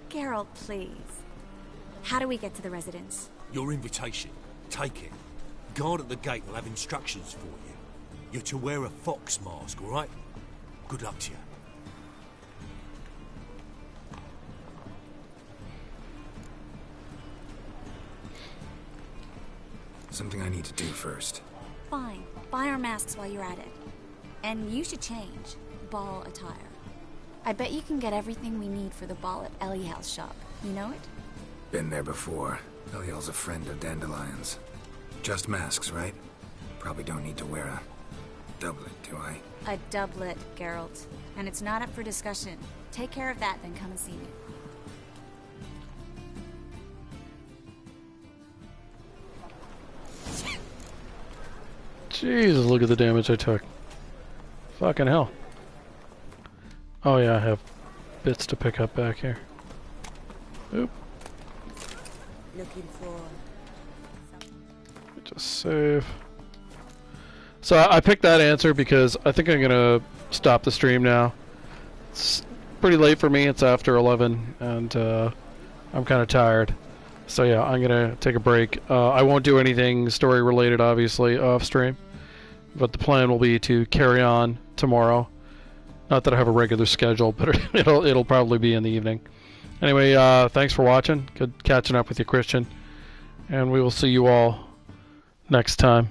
Speaker 10: Geralt, please. How do we get to the residence?
Speaker 16: Your invitation. Take it. Guard at the gate will have instructions for you. You're to wear a fox mask, all right? Good luck to you.
Speaker 4: Something I need to do first.
Speaker 10: Fine. Buy our masks while you're at it. And you should change. Ball attire. I bet you can get everything we need for the ball at Eliel's shop. You know it?
Speaker 4: Been there before. Eliel's a friend of Dandelion's. Just masks, right? Probably don't need to wear a doublet, do I?
Speaker 10: A doublet, Geralt. And it's not up for discussion. Take care of that, then come and see me.
Speaker 1: Jesus, look at the damage I took. Fucking hell. Oh yeah, I have bits to pick up back here. Oop.
Speaker 20: Looking for...
Speaker 1: Just save. So I picked that answer because I think I'm gonna stop the stream now. It's pretty late for me, it's after 11, and I'm kinda tired. So yeah, I'm gonna take a break. I won't do anything story related, obviously, off stream. But the plan will be to carry on tomorrow. Not that I have a regular schedule, but it'll probably be in the evening. Anyway, thanks for watching. Good catching up with you, Christian. And we will see you all next time.